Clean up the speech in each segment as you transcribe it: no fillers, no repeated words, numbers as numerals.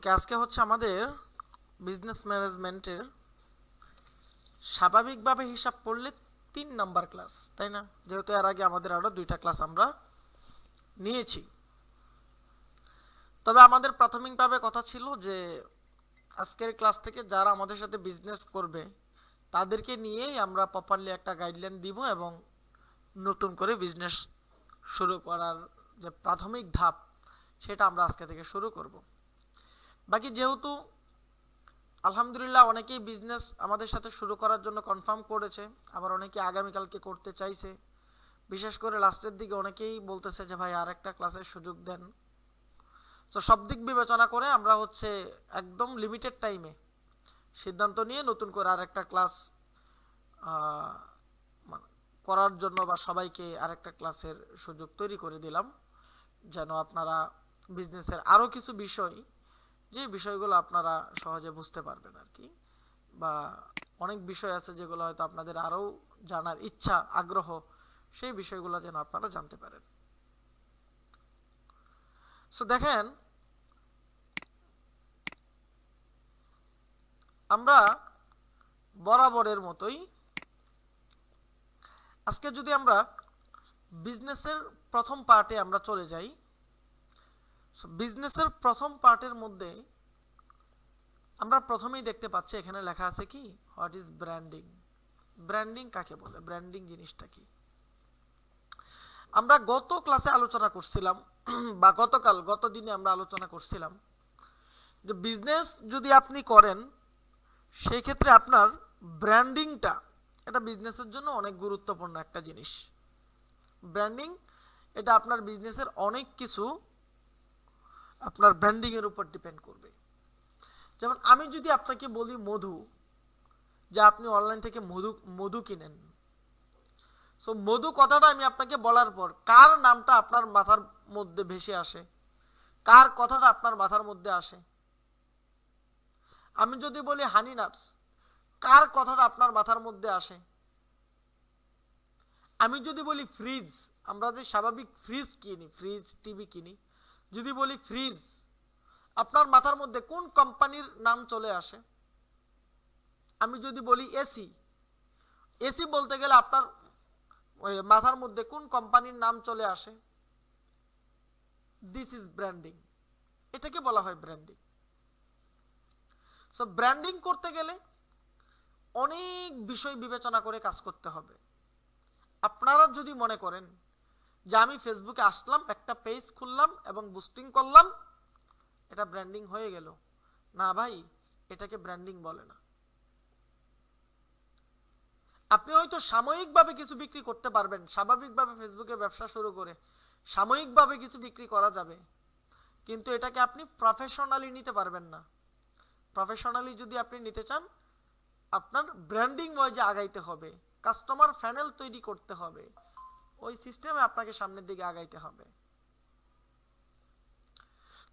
ওকে, আজকে হচ্ছে আমাদের বিজনেস ম্যানেজমেন্টের স্বাভাবিকভাবে হিসাব করলে 3 নাম্বার ক্লাস, তাই না? যেহেতু এর আগে আমাদের আরো 2টা ক্লাস আমরা নিয়েছি। তবে আমাদের প্রাথমিকভাবে কথা ছিল যে আজকের ক্লাস থেকে যারা আমাদের সাথে বিজনেস করবে তাদেরকে নিয়েই আমরা প্রপারলি একটা গাইডলাইন দিব এবং নতুন করে বিজনেস শুরু করার যে প্রাথমিক ধাপ সেটা আমরা আজকে থেকে শুরু করব। বাকি যেহেতু আলহামদুলিল্লাহ অনেকেই বিজনেস আমাদের সাথে শুরু করার জন্য কনফার্ম করেছে, আবার অনেকে আগামীকালকে করতে চাইছে। বিশেষ করে লাস্টের দিকে অনেকেই বলতেছে যে ভাই আর একটা ক্লাসের সুযোগ দেন। তো সব দিক বিবেচনা করে আমরা হচ্ছে একদম লিমিটেড টাইমে সিদ্ধান্ত নিয়ে নতুন করে আর একটা ক্লাস করার জন্য বা সবাইকে আরেকটা ক্লাসের সুযোগ তৈরি করে দিলাম, যেন আপনারা বিজনেসের আরও কিছু বিষয়, যে বিষয়গুলো আপনারা সহজে বুঝতে পারবেন আর কি, বা অনেক বিষয় আছে যেগুলো হয়তো আপনাদের আরও জানার ইচ্ছা আগ্রহ, সেই বিষয়গুলো যেন আপনারা জানতে পারেন। সো দেখেন, আমরা বরাবরের মতোই আজকে যদি আমরা বিজনেসের প্রথম পার্টে আমরা চলে যাই, বিজনেসের প্রথম পার্টের মধ্যে আমরা প্রথমেই দেখতে পাচ্ছি এখানে লেখা আছে কি, হোয়াট ইজ ব্র্যান্ডিং। ব্র্যান্ডিং কাকে বলে, ব্র্যান্ডিং জিনিসটা কি? আমরা গত ক্লাসে আলোচনা করছিলাম বা গত দিনে আমরা আলোচনা করছিলাম যে বিজনেস যদি আপনি করেন সেই ক্ষেত্রে আপনার ব্র্যান্ডিংটা এটা বিজনেসের জন্য অনেক গুরুত্বপূর্ণ একটা জিনিস। ব্র্যান্ডিং এটা আপনার বিজনেসের অনেক কিছু আপনার ব্র্যান্ডিং এর উপর ডিপেন্ড করবে। যেমন আমি যদি আপনাকে বলি মধু, যে আপনি অনলাইন থেকে মধু কিনেন, সো মধু কথাটা আমি আপনাকে বলার পর কার নামটা আপনার মাথার মধ্যে ভেসে আসে, কার কথাটা আপনার মাথার মধ্যে আসে? আমি যদি বলি হানি নাটস, কার কথাটা আপনার মাথার মধ্যে আসে? আমি যদি বলি ফ্রিজ, আমরা যে স্বাভাবিক ফ্রিজ কিনি, ফ্রিজ টিভি কিনি, যদি বলি ফ্রিজ, আপনার মাথার মধ্যে কোন কোম্পানির নাম চলে আসে? আমি যদি বলি এসি, এসি বলতে গেলে আপনার মাথার মধ্যে কোন কোম্পানির নাম চলে আসে? দিস ইজ ব্র্যান্ডিং, এটাকে বলা হয় ব্র্যান্ডিং। সো ব্র্যান্ডিং করতে গেলে অনেক বিষয় বিবেচনা করে কাজ করতে হবে। আপনারা যদি মনে করেন যে আমি ফেসবুকে আসলাম, একটা পেজ খুললাম এবং বুস্টিং করলাম, এটা ব্র্যান্ডিং হয়ে গেল, না ভাই, এটাকে ব্র্যান্ডিং বলে না। আপনি হয়তো সাময়িকভাবে কিছু বিক্রি করতে পারবেন, স্বাভাবিকভাবে ফেসবুকে ব্যবসা শুরু করে সাময়িকভাবে কিছু বিক্রি করা যাবে, কিন্তু এটাকে আপনি প্রফেশনালি নিতে পারবেন না। প্রফেশনালি যদি আপনি নিতে চান, আপনার ব্র্যান্ডিং ওয়াইজে আগাইতে হবে, কাস্টমার প্যানেল তৈরি করতে হবে, ওই সিস্টেমে আপনাকে সামনের দিকে আগাইতে হবে।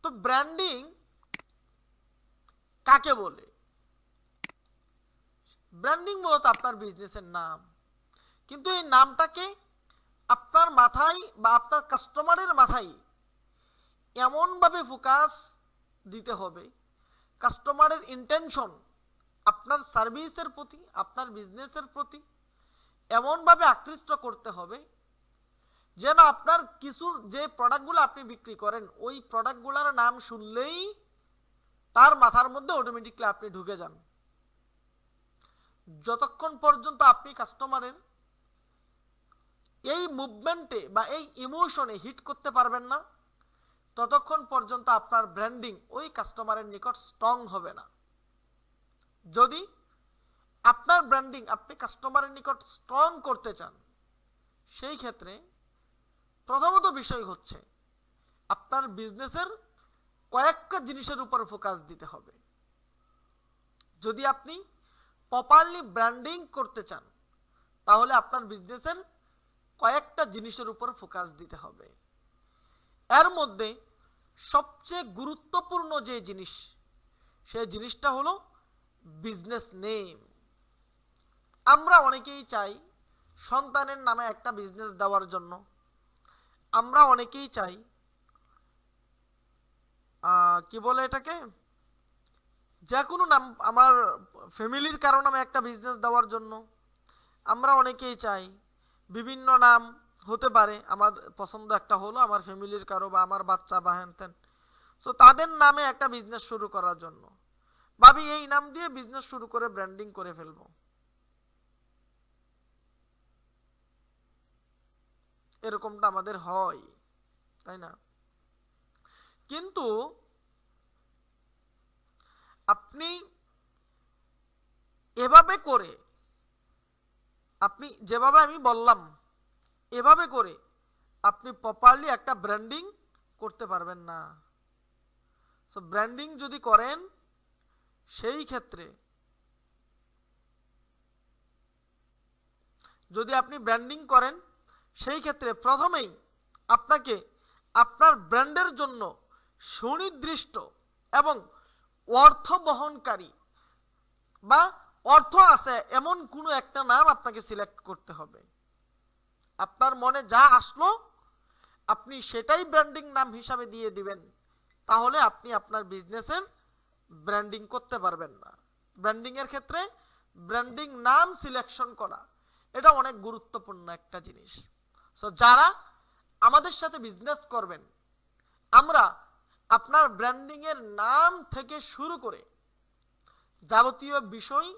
তো ব্র্যান্ডিং কাকে বলে? ব্র্যান্ডিং মূলত আপনার বিজনেসের নাম, কিন্তু এই নামটাকে আপনার মাথায় বা আপনার কাস্টমারের মাথায় এমনভাবে ফোকাস দিতে হবে, কাস্টমারের ইন্টেনশন আপনার সার্ভিসের প্রতি, আপনার বিজনেসের প্রতি এমনভাবে আকৃষ্ট করতে হবে যেন আপনার কিছুর যে প্রোডাক্টগুলো আপনি বিক্রি করেন, ওই প্রোডাক্টগুলোর নাম শুনলেই তার মাথার মধ্যে অটোমেটিকলি আপনি ঢুকে যান। যতক্ষণ পর্যন্ত আপনি কাস্টমারের এই মুভমেন্টে বা এই ইমোশনে হিট করতে পারবেন না, ততক্ষণ পর্যন্ত আপনার ব্র্যান্ডিং ওই কাস্টমারের নিকট স্ট্রং হবে না। যদি আপনার ব্র্যান্ডিং আপনি কাস্টমারের নিকট স্ট্রং করতে চান, সেই ক্ষেত্রে প্রথমত বিষয় হচ্ছে আপনার বিজনেসের কয়েকটা জিনিসের উপর ফোকাস দিতে হবে। যদি আপনি প্রপারলি ব্র্যান্ডিং করতে চান, তাহলে আপনার বিজনেসের কয়েকটা জিনিসের উপর ফোকাস দিতে হবে। এর মধ্যে সবচেয়ে গুরুত্বপূর্ণ যে জিনিস, সেই জিনিসটা হলো বিজনেস নেম। আমরা অনেকেই চাই সন্তানের নামে একটা বিজনেস দেওয়ার জন্য, আমরা অনেকেই চাই কি বলে এটাকে, যে কোনো নাম, আমার ফ্যামিলির কারো নামে একটা বিজনেস দেওয়ার জন্য আমরা অনেকেই চাই, বিভিন্ন নাম হতে পারে, আমার পছন্দ একটা হলো আমার ফ্যামিলির কারো বা আমার বাচ্চা বা হ্যান ত্যান, সো তাদের নামে একটা বিজনেস শুরু করার জন্য ভাবি এই নাম দিয়ে বিজনেস শুরু করে ব্র্যান্ডিং করে ফেলবো। এরকমটা আমাদের হয়, তাই না? কিন্তু আপনি এভাবে করে, আপনি যেভাবে আমি বললাম এভাবে করে আপনি প্রপারলি একটা ব্র্যান্ডিং করতে পারবেন না। সো ব্র্যান্ডিং যদি করেন, সেই ক্ষেত্রে যদি আপনি ব্র্যান্ডিং করেন, সেই ক্ষেত্রে প্রথমেই আপনাকে আপনার ব্র্যান্ডের জন্য সুনির্দিষ্ট এবং অর্থ বহনকারী বা অর্থ আছে এমন কোনো একটা নাম আপনাকে সিলেক্ট করতে হবে। আপনার মনে যা আসলো আপনি সেটাই ব্র্যান্ডিং নাম হিসাবে দিয়ে দিবেন, তাহলে আপনি আপনার বিজনেসের ব্র্যান্ডিং করতে পারবেন না। ব্র্যান্ডিং এর ক্ষেত্রে ব্র্যান্ডিং নাম সিলেকশন করা এটা অনেক গুরুত্বপূর্ণ একটা জিনিস। সো যারা আমাদের সাথে বিজনেস করবেন, আমরা আপনার ব্র্যান্ডিং এর নাম থেকে শুরু করে যাবতীয় বিষয়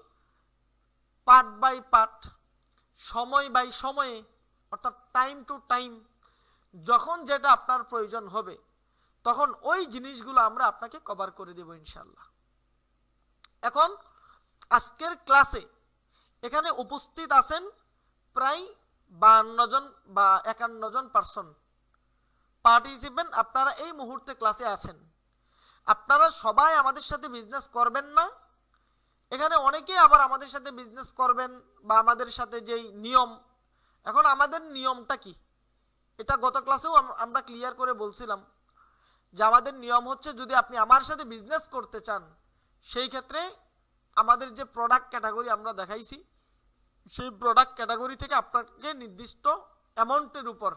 পার্ট বাই পার্ট, সময় বাই সময়ে, অর্থাৎ টাইম টু টাইম, যখন যেটা আপনার প্রয়োজন হবে তখন ওই জিনিসগুলো আমরা আপনাকে কভার করে দেব ইনশাল্লাহ। এখন আজকের ক্লাসে এখানে উপস্থিত আছেন প্রায় 52 জন বা 51 জন পার্সন পার্টিসিপেন্ট, আপনারা এই মুহূর্তে ক্লাসে আছেন। আপনারা সবাই আমাদের সাথে বিজনেস করবেন না, এখানে অনেকেই আবার আমাদের সাথে বিজনেস করবেন বা আমাদের সাথে যেই নিয়ম, এখন আমাদের নিয়মটা কি এটা গত ক্লাসেও আমরা ক্লিয়ার করে বলছিলাম যে আমাদের নিয়ম হচ্ছে, যদি আপনি আমার সাথে বিজনেস করতে চান সেই ক্ষেত্রে আমাদের যে প্রোডাক্ট ক্যাটাগরি আমরা দেখাইছি সেই প্রোডাক্ট ক্যাটাগরি থেকে আপনাকে নির্দিষ্ট অ্যামাউন্টের উপর,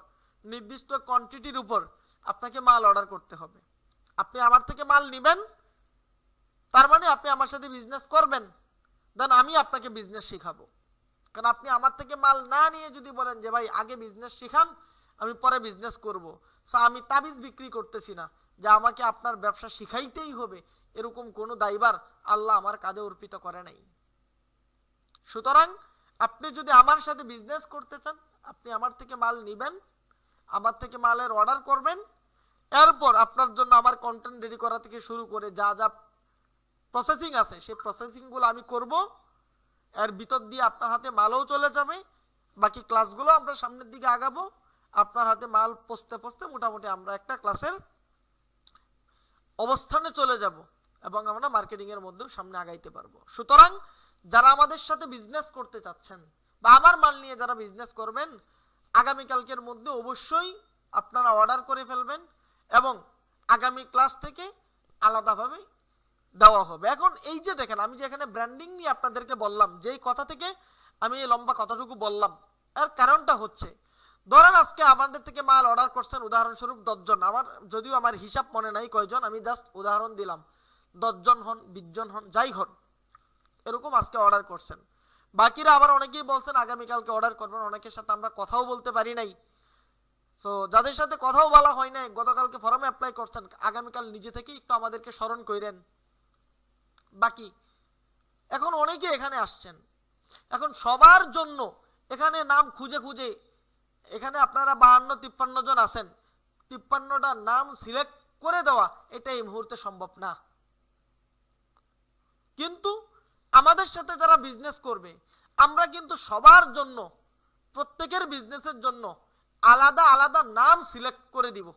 নির্দিষ্ট কোয়ান্টিটির উপর আপনাকে মাল অর্ডার করতে হবে। আপনি আমার থেকে মাল নেবেন, তার মানে আপনি আমার সাথে বিজনেস করবেন, দেন আমি আপনাকে বিজনেস শেখাবো। কারণ আপনি আমার থেকে মাল না নিয়ে যদি বলেন যে ভাই আগে বিজনেস শেখান আমি পরে বিজনেস করব, সো আমি তাবিজ বিক্রি করতেছি না যে আমাকে আপনার ব্যবসা শিখাইতেই হবে, এরকম কোনো দায়ভার আল্লাহ আমার কাঁধে অর্পিত করে নাই। সুতরাং আপনি যদি আমার সাথে বিজনেস করতে চান, আপনি আমার থেকে মাল নেবেন, আমার থেকে মালের অর্ডার করবেন, এরপর আপনার জন্য আমার কন্টেন্ট রেডি করা থেকে শুরু করে যা যা প্রসেসিং আছে সেই প্রসেসিংগুলো আমি করব, এর ভিতর দিয়ে আপনার হাতে মালও চলে যাবে, বাকি ক্লাসগুলো আমরা সামনের দিকে আগাবো, আপনার হাতে মাল পৌঁছতে পৌঁছতে মোটামুটি আমরা একটা ক্লাসের অবস্থানে চলে যাব এবং আমরা মার্কেটিং এর মধ্যেও সামনে আগাইতে পারবো। সুতরাং যারা আমাদের সাথে বিজনেস করতে চাচ্ছেন বা আমার মাল নিয়ে যারা বিজনেস করবেন, আগামীকালকের মধ্যে অবশ্যই আপনারা অর্ডার করে ফেলবেন এবং আগামী ক্লাস থেকে আলাদাভাবে দেওয়া হবে। এখন এই যে দেখেন, আমি যে এখানে ব্র্যান্ডিং নিয়ে আপনাদেরকে বললাম, যেই কথা থেকে আমি এই লম্বা কথাটুকু বললাম, এর কারণটা হচ্ছে, ধরেন আজকে আমাদের থেকে মাল অর্ডার করছেন উদাহরণস্বরূপ 10 জন, আমার যদিও আমার হিসাব মনে নাই কয়জন, আমি জাস্ট উদাহরণ দিলাম, 10 জন হন 20 জন হন যাই হন, এরকম আজকে অর্ডার করছেন। বাকিরা আবার অনেকেই বলছেন আগামীকালকে অর্ডার করবেন, অনেকের সাথে আমরা কথাও বলতে পারি নাই। সো যাদের সাথে কথাও বলা হয় নাই, গতকালকে ফর্মে অ্যাপ্লাই করছেন, আগামীকাল নিজে থেকেই একটু আমাদেরকে স্মরণ করেন। বাকি এখন অনেকে এখানে আসছেন, এখন সবার জন্য এখানে নাম খুঁজে খুঁজে, এখানে আপনারা 52-53 জন আছেন, 53টা নাম সিলেক্ট করে দেওয়া এটা এই মুহূর্তে সম্ভব না। কিন্তু আমাদের সাথে যারা বিজনেস করবে, আমরা কিন্তু সবার জন্য, প্রত্যেকের বিজনেসের জন্য আলাদা আলাদা নাম সিলেক্ট করে দিব।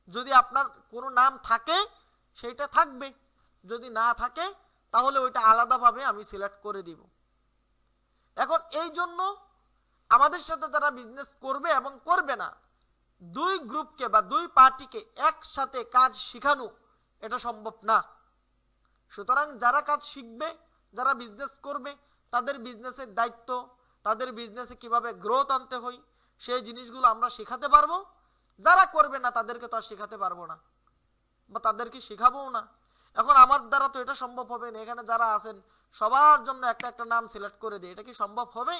যদি আপনার কোনো নাম থাকে সেইটা থাকবে, যদি না থাকে তাহলে ওইটা আলাদাভাবে আমি সিলেক্ট করে দিব। এখন এই জন্য আমাদের সাথে যারা বিজনেস করবে এবং করবে না, দুই গ্রুপকে বা দুই পার্টিকে একসাথে কাজ শেখানো এটা সম্ভব না। সুতরাং যারা কাজ শিখবে, যারা বিজনেস করবে, তাদের বিজনেসের দায়িত্ব, তাদের বিজনেসে কিভাবে গ্রোথ আনতে হয় সেই জিনিসগুলো আমরা শেখাতে পারবো। যারা করবে না তাদেরকে তো আর শেখাতে পারবো না বা তাদেরকে শেখাবো না। এখন আমার দ্বারা তো এটা সম্ভব হবে না, এখানে যারা আছেন সবার জন্য একটা একটা নাম সিলেক্ট করে দিই, এটা কি সম্ভব হবে?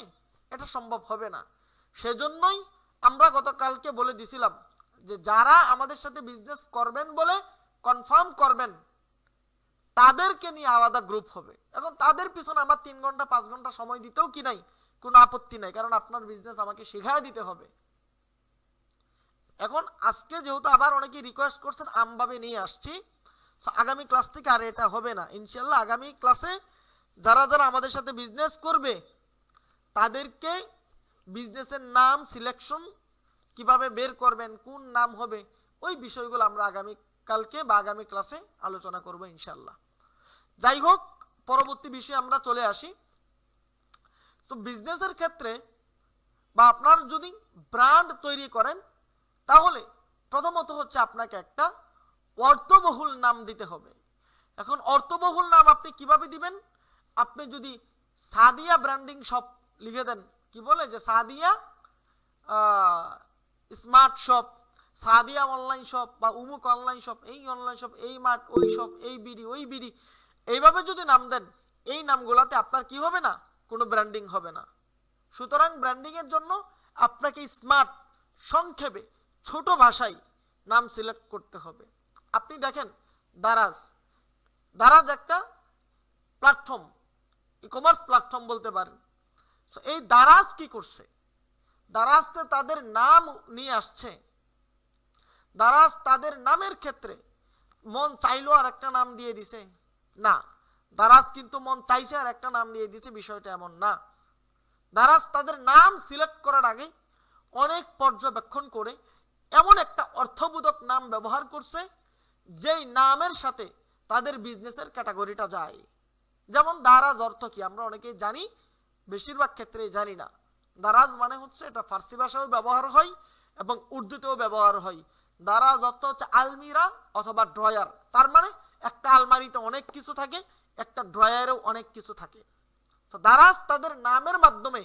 এটা সম্ভব হবে না। সেজন্যই আমরা গতকালকে বলে দিছিলাম যে যারা আমাদের সাথে বিজনেস করবেন বলে কনফার্ম করবেন তাদেরকে নিয়ে আলাদা গ্রুপ হবে। এখন তাদের পিছনে আমার 3 ঘন্টা 5 ঘন্টা সময় দিতেও কি নাই, কোনো আপত্তি নাই, কারণ আপনার বিজনেস আমাকে শেখায় দিতে হবে। এখন আজকে যেহেতু আবার অনেকে রিকোয়েস্ট করছেন আমভাবে নিয়ে আসছি, আগামী ক্লাস থেকে আর এটা হবে না ইনশাল্লাহ। আগামী ক্লাসে যারা যারা আমাদের সাথে বিজনেস করবে তাদেরকে বিজনেসের নাম সিলেকশন কিভাবে বের করবেন, কোন নাম হবে, ওই বিষয়গুলো আমরা আগামী কালকে বা আগামী ক্লাসে আলোচনা করব ইনশাল্লাহ। যাই হোক, পরবর্তী বিষয়ে আমরা চলে আসি। তো বিজনেসের ক্ষেত্রে বা আপনার যদি ব্র্যান্ড তৈরি করেন তাহলে প্রথমত হচ্ছে আপনাকে একটা অর্থবহুল নাম দিতে হবে। এখন অর্থবহুল নাম আপনি কিভাবে দিবেন? আপনি যদি সাদিয়া ব্র্যান্ডিং শপ লিখে দেন, কি বলে যে Sadia smart shop, Sadia online shop বা উমুক অনলাইন শপ, এই অনলাইন শপ, এই মার্ট, ওই শপ, এই বিডি, ওই বিডি, এইভাবে যদি নাম দেন এই নামগুলোতে আপনার কি হবে না, কোনো ব্র্যান্ডিং হবে না। সুতরাং ব্র্যান্ডিং এর জন্য আপনাকে স্মার্ট, সংক্ষেপে, ছোট ভাষায় নাম সিলেক্ট করতে হবে। আপনি দেখেন দারাজ, দারাজ একটা প্ল্যাটফর্ম, ই কমার্স প্ল্যাটফর্ম বলতে পারেন। এই দারাজ কি করছে? দারাজতে তাদের নাম নিয়ে আসছে, দারাজ তাদের নামের ক্ষেত্রে মন চাইলো আর একটা নাম দিয়ে দিছে না, দারাজ কিন্তু মন চাইছে আর একটা নাম দিয়ে দিছে, বিষয়টা এমন না। দারাজ তাদের নাম সিলেক্ট করার আগে অনেক পর্যবেক্ষণ করে এমন একটা অর্থবোধক নাম ব্যবহার করছে যেই নামের সাথে তাদের বিজনেসের ক্যাটাগরিটা যায়। যেমন দারাজ অর্থ কি আমরা অনেকেই জানি, বেশিরভাগ ক্ষেত্রে জানি না। দারাজ মানে হচ্ছে, এটা ফার্সি ভাষায়ও ব্যবহার হয় এবং উর্দুতেও ব্যবহার হয়। দারাজ অর্থ হচ্ছে আলমিরা অথবা ড্রয়ার, তার মানে একটা আলমারিতে অনেক কিছু থাকে, একটা ড্রয়ারেও অনেক কিছু থাকে। দারাজ তাদের নামের মাধ্যমে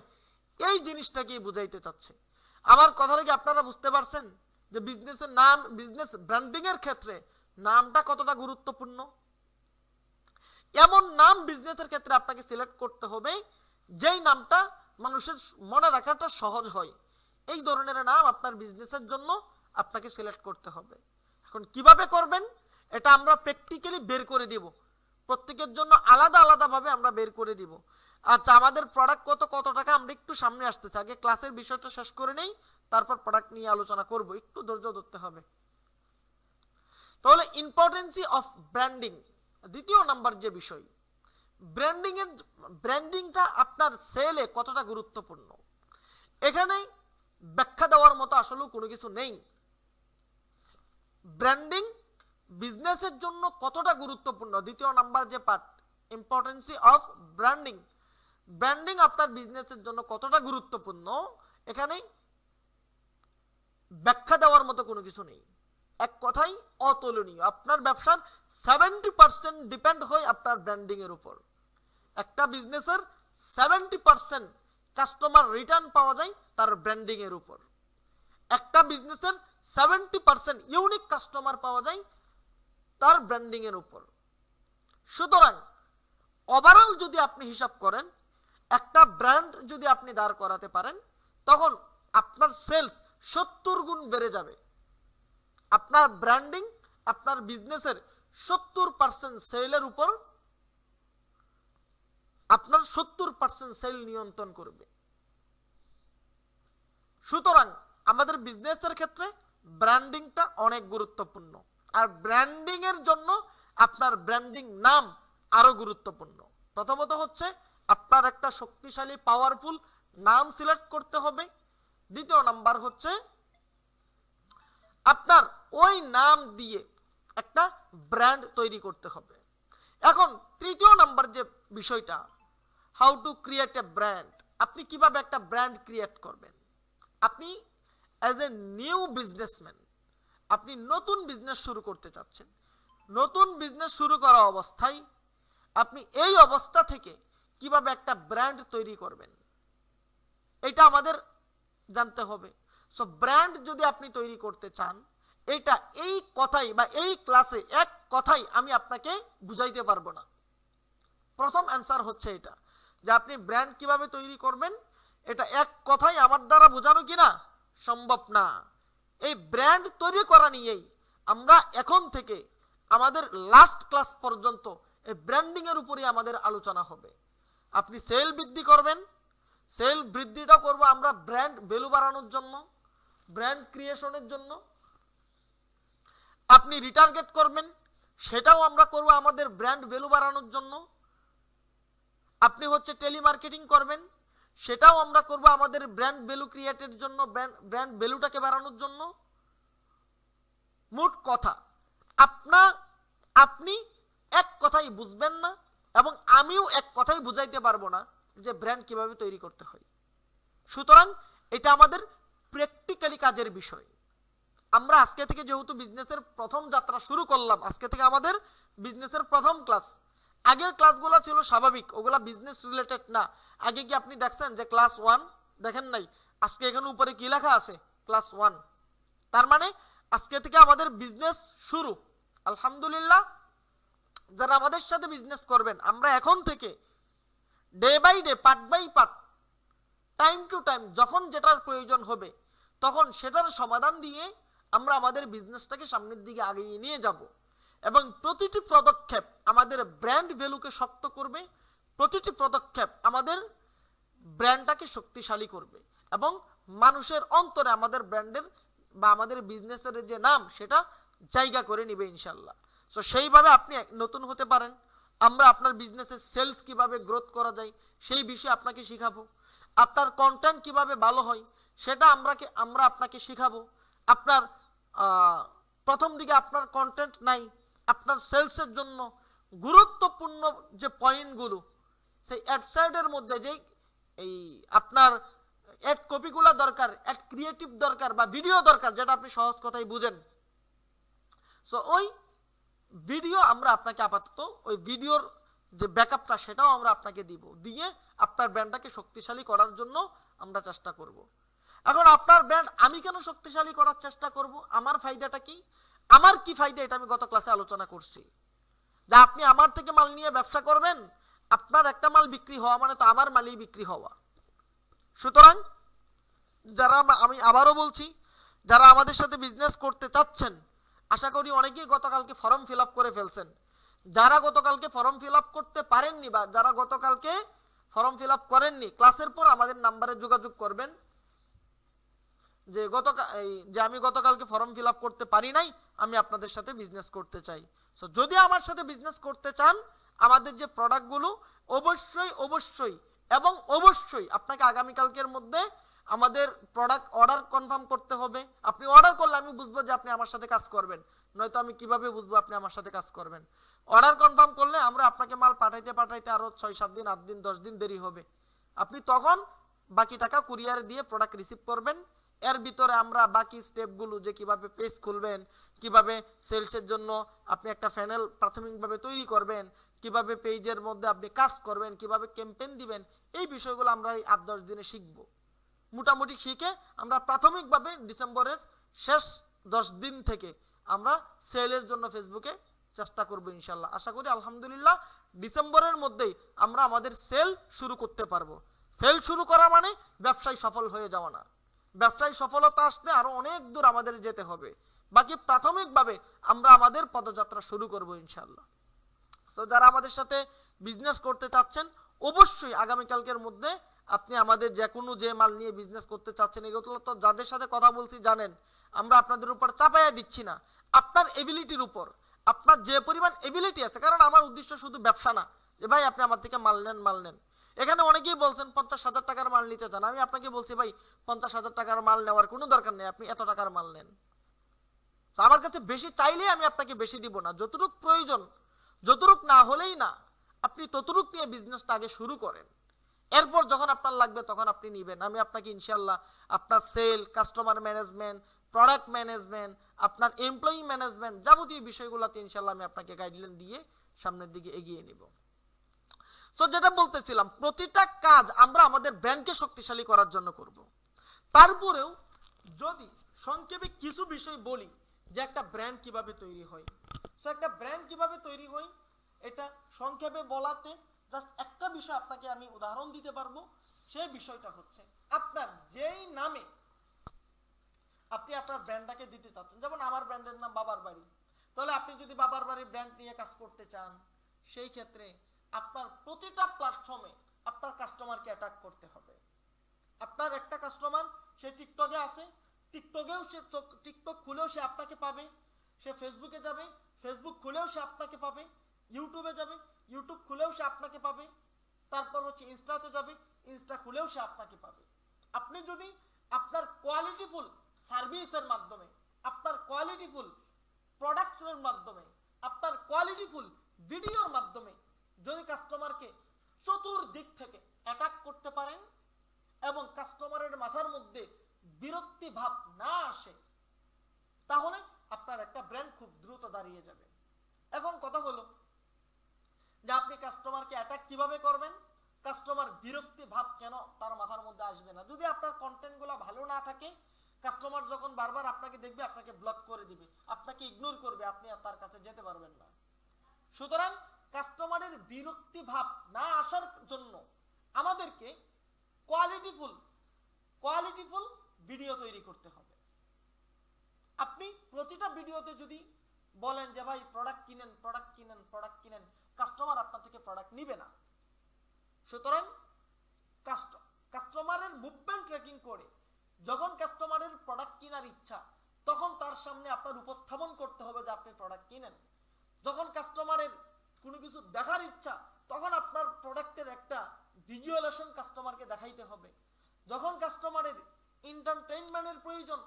এই জিনিসটাকে বুঝাইতে চাচ্ছে। আমার কথাটা কি আপনারা বুঝতে পারছেন যে বিজনেসের নাম, বিজনেস ব্র্যান্ডিং এর ক্ষেত্রে নামটা কতটা গুরুত্বপূর্ণ? এমন নাম বিজনেসের ক্ষেত্রে আপনাকে সিলেক্ট করতে হবে যেই নামটা মানুষের মনে রাখাটা সহজ হয়। এই ধরনের নাম আপনার বিজনেসের জন্য আপনাকে সিলেক্ট করতে হবে। এখন কিভাবে করবেন এটা আমরা প্র্যাকটিক্যালি বের করে দিব, প্রত্যেকের জন্য আলাদা আলাদা ভাবে আমরা বের করে দিব। আচ্ছা, আমাদের প্রোডাক্ট কত টাকা আমরা একটু সামনে আসতেছি, আগে ক্লাসের বিষয়টা শেষ করে নেই, তারপর প্রোডাক্ট নিয়ে আলোচনা করব, একটু ধৈর্য ধরতে হবে। তাহলে ইম্পর্টেন্সি অফ ব্র্যান্ডিং, দ্বিতীয় নাম্বার যে বিষয়, ব্র্যান্ডিংটা আপনার সেলে কতটা গুরুত্বপূর্ণ, এখানে ব্যাখ্যা দেওয়ার মতো আসলে কোনো কিছু নেই। ব্র্যান্ডিং বিজনেসের জন্য কতটা গুরুত্বপূর্ণ, দ্বিতীয় নাম্বার যে part, importancy of branding, branding আপনার বিজনেসের জন্য কতটা গুরুত্বপূর্ণ, এখানে ব্যাখ্যা দেওয়ার মতো কোনো কিছু নেই। এক কথাই অতুলনীয়। আপনার ব্যবসার 70% ডিপেন্ড হয় আপনার ব্র্যান্ডিং এর উপর। একটা বিজনেসের 70% কাস্টমার রিটার্ন পাওয়া যায় তার ব্র্যান্ডিং এর উপর। একটা বিজনেসের 70% ইউনিক কাস্টমার পাওয়া যায় তার ব্র্যান্ডিং এর উপর। সুতরাং ওভারঅল যদি আপনি হিসাব করেন, একটা ব্র্যান্ড যদি আপনি দাঁড় করাতে পারেন তখন আপনার সেলস 70 গুণ বেড়ে যাবে। আপনার ব্র্যান্ডিং আপনার বিজনেসের 70% সেলের উপর, আপনার 70% সেল নিয়ন্ত্রণ করবে। সুতরাং আমাদের বিজনেসের ক্ষেত্রে ব্র্যান্ডিংটা অনেক গুরুত্বপূর্ণ, আর ব্র্যান্ডিং এর জন্য আপনার ব্র্যান্ডিং নাম আরো গুরুত্বপূর্ণ। প্রথমত হচ্ছে আপনার একটা শক্তিশালী পাওয়ারফুল নাম সিলেক্ট করতে হবে। দ্বিতীয় নাম্বার হচ্ছে আপনার ওই নাম দিয়ে একটা ব্র্যান্ড তৈরি করতে হবে। এখন তৃতীয় নাম্বার যে বিষয়টা, how to create a brand, আপনি কিভাবে একটা ব্র্যান্ড ক্রিয়েট করবেন। আপনি অ্যাজ এ নিউ বিজনেসম্যান, আপনি নতুন বিজনেস শুরু করতে চাচ্ছেন, নতুন বিজনেস শুরু করা অবস্থায় আপনি এই অবস্থা থেকে কিভাবে একটা ব্র্যান্ড তৈরি করবেন এটা আমাদের জানতে হবে। সো ব্র্যান্ড যদি আপনি তৈরি করতে চান, এটা এই কথাই বা এই ক্লাসে এক কথাই আমি আপনাকে বুঝাইতে পারবো না। প্রথম অ্যান্সার হচ্ছে এটা যে আপনি ব্র্যান্ড কিভাবে তৈরি করবেন, এটা এক কথাই আমার দ্বারা বোঝানো কিনা সম্ভব না। এই ব্র্যান্ড তৈরি করা নিয়েই আমরা এখন থেকে আমাদের লাস্ট ক্লাস পর্যন্ত এই ব্র্যান্ডিং এর উপরই আমাদের আলোচনা হবে। আপনি সেল বৃদ্ধি করবেন, সেল বৃদ্ধিটা করব আমরা ব্র্যান্ড ভ্যালু বাড়ানোর জন্য, ব্র্যান্ড ক্রিয়েশনের জন্য। আপনি রিটার্গেট করবেন, সেটাও আমরা করব আমাদের ব্র্যান্ড ভ্যালু বাড়ানোর জন্য। আপনি হচ্ছে টেলিমার্কেটিং করবেন, সেটাও আমরা করব আমাদের ব্র্যান্ড ভ্যালু ক্রিয়েটের জন্য, ব্র্যান্ড ভ্যালুটাকে বাড়ানোর জন্য। মোট কথা আপনি এক কথাই বুঝবেন না এবং আমিও এক কথাই বুঝাইতে পারবো না যে ব্র্যান্ড কিভাবে তৈরি করতে হয়। সুতরাং এটা আমাদের প্র্যাকটিক্যালি কাজের বিষয়। আমরা আজকে থেকে যেহেতু বিজনেসের প্রথম যাত্রা শুরু করলাম, আজকে থেকে আমাদের বিজনেসের প্রথম ক্লাস। আগের ক্লাসগুলো ছিল স্বাভাবিক, ওগুলা বিজনেস রিলেটেড না। আগে কি আপনি দেখছেন যে ক্লাস 1 দেখেন নাই? আজকে এখানে উপরে কি লেখা আছে? ক্লাস 1। তার মানে আজকে থেকে আমাদের বিজনেস শুরু। আলহামদুলিল্লাহ, যারা আমাদের সাথে বিজনেস করবেন, আমরা এখন থেকে day by day, part by part, time to time যখন যেটার প্রয়োজন হবে তখন সেটার সমাধান দিয়ে আমরা আমাদের বিজনেসটাকে সামনের দিকে এগিয়ে নিয়ে যাব। এবং প্রতিটি পদক্ষেপ আমাদের ব্র্যান্ড ভ্যালুকে শক্ত করবে, প্রতিটি পদক্ষেপ আমাদের ব্র্যান্ডটাকে শক্তিশালী করবে এবং মানুষের অন্তরে আমাদের ব্র্যান্ডের বা আমাদের বিজনেসের যে নাম সেটা জায়গা করে নিবে ইনশাল্লাহ। সো সেইভাবে আপনি নতুন হতে পারেন। আমরা আপনার বিজনেসের সেলস কিভাবে গ্রোথ করা যায় সেই বিষয়ে আপনাকে শিখাবো। আপনার কন্টেন্ট কিভাবে ভালো হয় সেটা আমরা আপনাকে শিখাবো। আপনার প্রথম দিকে আপনার কন্টেন্ট নাই, আপনার সেলসের জন্য গুরুত্বপূর্ণ যে পয়েন্টগুলো, সেই অ্যাডসাইডের মধ্যে যেই এই আপনার অ্যাড কপিগুলো দরকার, অ্যাড ক্রিয়েটিভ দরকার বা ভিডিও দরকার, যেটা আপনি সহজ কথাই বুঝেন। সো ওই ভিডিও আমরা আপনাকে আপাতত ওই ভিডিওর যে ব্যাকআপটা সেটাও আমরা আপনাকে দিব, দিয়ে আপনার ব্র্যান্ডটাকে শক্তিশালী করার জন্য আমরা চেষ্টা করব। এখন আপনার ব্র্যান্ড আমি কেন শক্তিশালী করার চেষ্টা করব, আমার ফায়দাটা কি, আমার কি ফায়দা, এটা আমি গত ক্লাসে আলোচনা করছি। যে আপনি আমার থেকে মাল নিয়ে ব্যবসা করবেন, আপনার একটা মাল বিক্রি হওয়া মানে তো আমার মালই বিক্রি হওয়া। সুতরাং আমি আবারও বলছি, যারা আমাদের সাথে বিজনেস করতে চাচ্ছেন, আশা করি অনেকেই গতকালকে ফর্ম ফিল আপ করে ফেলছেন। যারা গতকালকে ফর্ম ফিল আপ করতে পারেননি বা যারা গতকালকে ফর্ম ফিল আপ করেননি, ক্লাসের পর আমাদের নাম্বারে যোগাযোগ করবেন যে আমি গতকালকে ফর্ম ফিল আপ করতে পারি নাই, আমি আপনাদের সাথে বিজনেস করতে চাই। সো যদি আমার সাথে বিজনেস করতে চান, আমাদের যে প্রোডাক্টগুলো অবশ্যই এবং অবশ্যই আপনাকে আগামীকালকের মধ্যে আমাদের প্রোডাক্ট অর্ডার কনফার্ম করতে হবে। আপনি অর্ডার করলে আমি বুঝবো যে আপনি আমার সাথে কাজ করবেন, নয়তো আমি কিভাবে বুঝবো আপনি আমার সাথে কাজ করবেন। অর্ডার কনফার্ম করলে আমরা আপনাকে মাল পাঠাইতে আরো 6-7 দিন, 8 দিন, 10 দিন দেরি হবে। আপনি তখন বাকি টাকা কুরিয়ারে দিয়ে প্রোডাক্ট রিসিভ করবেন। এর ভিতরে আমরা বাকি স্টেপগুলো, যে কিভাবে পেজ খুলবেন, কিভাবে সেলসের জন্য আপনি একটা চ্যানেল প্রাথমিকভাবে তৈরি করবেন, কিভাবে পেজের মধ্যে আপনি কাজ করবেন, কিভাবে ক্যাম্পেইন দিবেন, এই বিষয়গুলো আমরা এই 8-10 দিনে শিখবো। মোটামুটি শিখে আমরা প্রাথমিকভাবে ডিসেম্বরের শেষ 10 দিন থেকে আমরা সেলের জন্য ফেসবুকে চেষ্টা করব ইনশাল্লাহ। আশা করি আলহামদুলিল্লাহ ডিসেম্বরের মধ্যেই আমরা আমাদের সেল শুরু করতে পারবো। সেল শুরু করা মানে ব্যবসায় সফল হয়ে যাওয়া না, ব্যবসায় সফলতা আসতে আরো অনেক দূর আমাদের যেতে হবে। বাকি প্রাথমিকভাবে আমরা আমাদের পদযাত্রা শুরু করব ইনশাল্লাহ। সো যারা আমাদের সাথে বিজনেস করতে চাচ্ছেন, অবশ্যই আগামীকালকের মধ্যে আপনি আমাদের যে মাল নিয়ে বিজনেস করতে চাচ্ছেন, এগুলো তো যাদের সাথে কথা বলছি জানেন, আমরা আপনাদের উপর চাপাইয়া দিচ্ছি না, আপনার এবিলিটির উপর, আপনার যে পরিমাণ এবিলিটি আছে। কারণ আমার উদ্দেশ্য শুধু ব্যবসা না যে ভাই আপনি আমার থেকে মাল নেন। এখানে অনেকেই বলছেন 50,000 টাকার মাল নিতে চান, আমি আপনাকে বলছি ভাই 50,000 টাকার মাল নেওয়ার কোনো দরকার নেই, আপনি এত টাকার মাল নেন। আমার কাছে বেশি চাইলে আমি আপনাকে বেশি দিব না, যতটুক প্রয়োজন, যতটুক না হলেই না, আপনি ততটুক নিয়ে বিজনেসটা আগে শুরু করেন। এরপর যখন আপনার লাগবে তখন আপনি নিবেন। আমি আপনাকে ইনশাল্লাহ আপনার sale, customer management, product management, আপনার এমপ্লয়ি ম্যানেজমেন্ট, যাবতীয় বিষয়গুলোতে ইনশাল্লাহ আমি আপনাকে গাইডলাইন দিয়ে সামনের দিকে এগিয়ে নিব। তো যেটা বলতেছিলাম, প্রতিটা কাজ আমরা আমাদের ব্র্যান্ডকে শক্তিশালী করার জন্য করব। তারপরেও যদি সংক্ষেপে কিছু বিষয় বলি যে একটা ব্র্যান্ড কিভাবে তৈরি হয়, তো সো একটা ব্র্যান্ড কিভাবে তৈরি হয় এটা সংক্ষেপে বলাতে জাস্ট একটা বিষয় আপনাকে আমি উদাহরণ দিতে পারবো। সেই বিষয়টা হচ্ছে আপনার যেই নামে আপনি আপনার ব্র্যান্ডটাকে দিতে চাচ্ছেন, যেমন আমার ব্র্যান্ডের নাম বাবার বাড়ি, তাহলে আপনি যদি বাবার বাড়ি ব্র্যান্ড নিয়ে কাজ করতে চান, সেই ক্ষেত্রে আপনার প্রতিটা প্ল্যাটফর্মে আপনার কাস্টমারকে অ্যাটাক করতে হবে। আপনার একটা কাস্টমার সে টিকটকে আছে, টিকটকেও সে টিকটক খুলেও সে আপনাকে পাবে, সে ফেসবুকে যাবে, ফেসবুক খুলেও সে আপনাকে পাবে, ইউটিউবে যাবে, ইউটিউব খুলেও সে আপনাকে পাবে, তারপর হচ্ছে ইনস্টাতে যাবে, ইনস্টা খুলেও সে আপনাকে পাবে। আপনি যদি আপনার কোয়ালিটিফুল সার্ভিসের মাধ্যমে, আপনার কোয়ালিটিফুল প্রোডাক্টের মাধ্যমে, আপনার কোয়ালিটিফুল ভিডিওর মাধ্যমে যদি কাস্টমারকে চতুর্দিক থেকে অ্যাটাক করতে পারেন এবং কাস্টমারের মাথার মধ্যে বিরক্তি ভাব না আসে, তাহলে আপনার একটা ব্র্যান্ড খুব দ্রুত দাঁড়িয়ে যাবে। এখন কথা হলো যে আপনি কাস্টমারকে অ্যাটাক কিভাবে করবেন, কাস্টমার বিরক্তি ভাব কেন তার মাথার মধ্যে আসবে না। যদি আপনার কন্টেন্টগুলো ভালো না থাকে, কাস্টমার যখন বারবার আপনাকে দেখবে আপনাকে ব্লক করে দিবে, আপনাকে ইগনোর করবে, আপনি আর তার কাছে যেতে পারবেন না। সুতরাং কাস্টমারের বিরক্তি ভাব না আসার জন্য আমাদেরকে কোয়ালিটিফুল ভিডিও তৈরি করতে হবে। আপনি প্রতিটা ভিডিওতে যদি বলেন যে ভাই প্রোডাক্ট কিনেন, প্রোডাক্ট কিনেন, প্রোডাক্ট কিনেন, কাস্টমার আপনার থেকে প্রোডাক্ট নিবে না। সুতরাং কাস্টমারের মুভমেন্ট ট্র্যাকিং করে যখন কাস্টমারের প্রোডাক্ট কেনার ইচ্ছা, তখন তার সামনে আপনার উপস্থাপন করতে হবে যে আপনি প্রোডাক্ট কিনেন। যখন কাস্টমারের কোনো কিছু দেখার ইচ্ছা, তখন আপনার প্রোডাক্টের একটা ভিজুয়ালাইজেশন কাস্টমারকে দেখাইতে হবে। যখন কাস্টমারের এন্টারটেইনমেন্টের প্রয়োজন,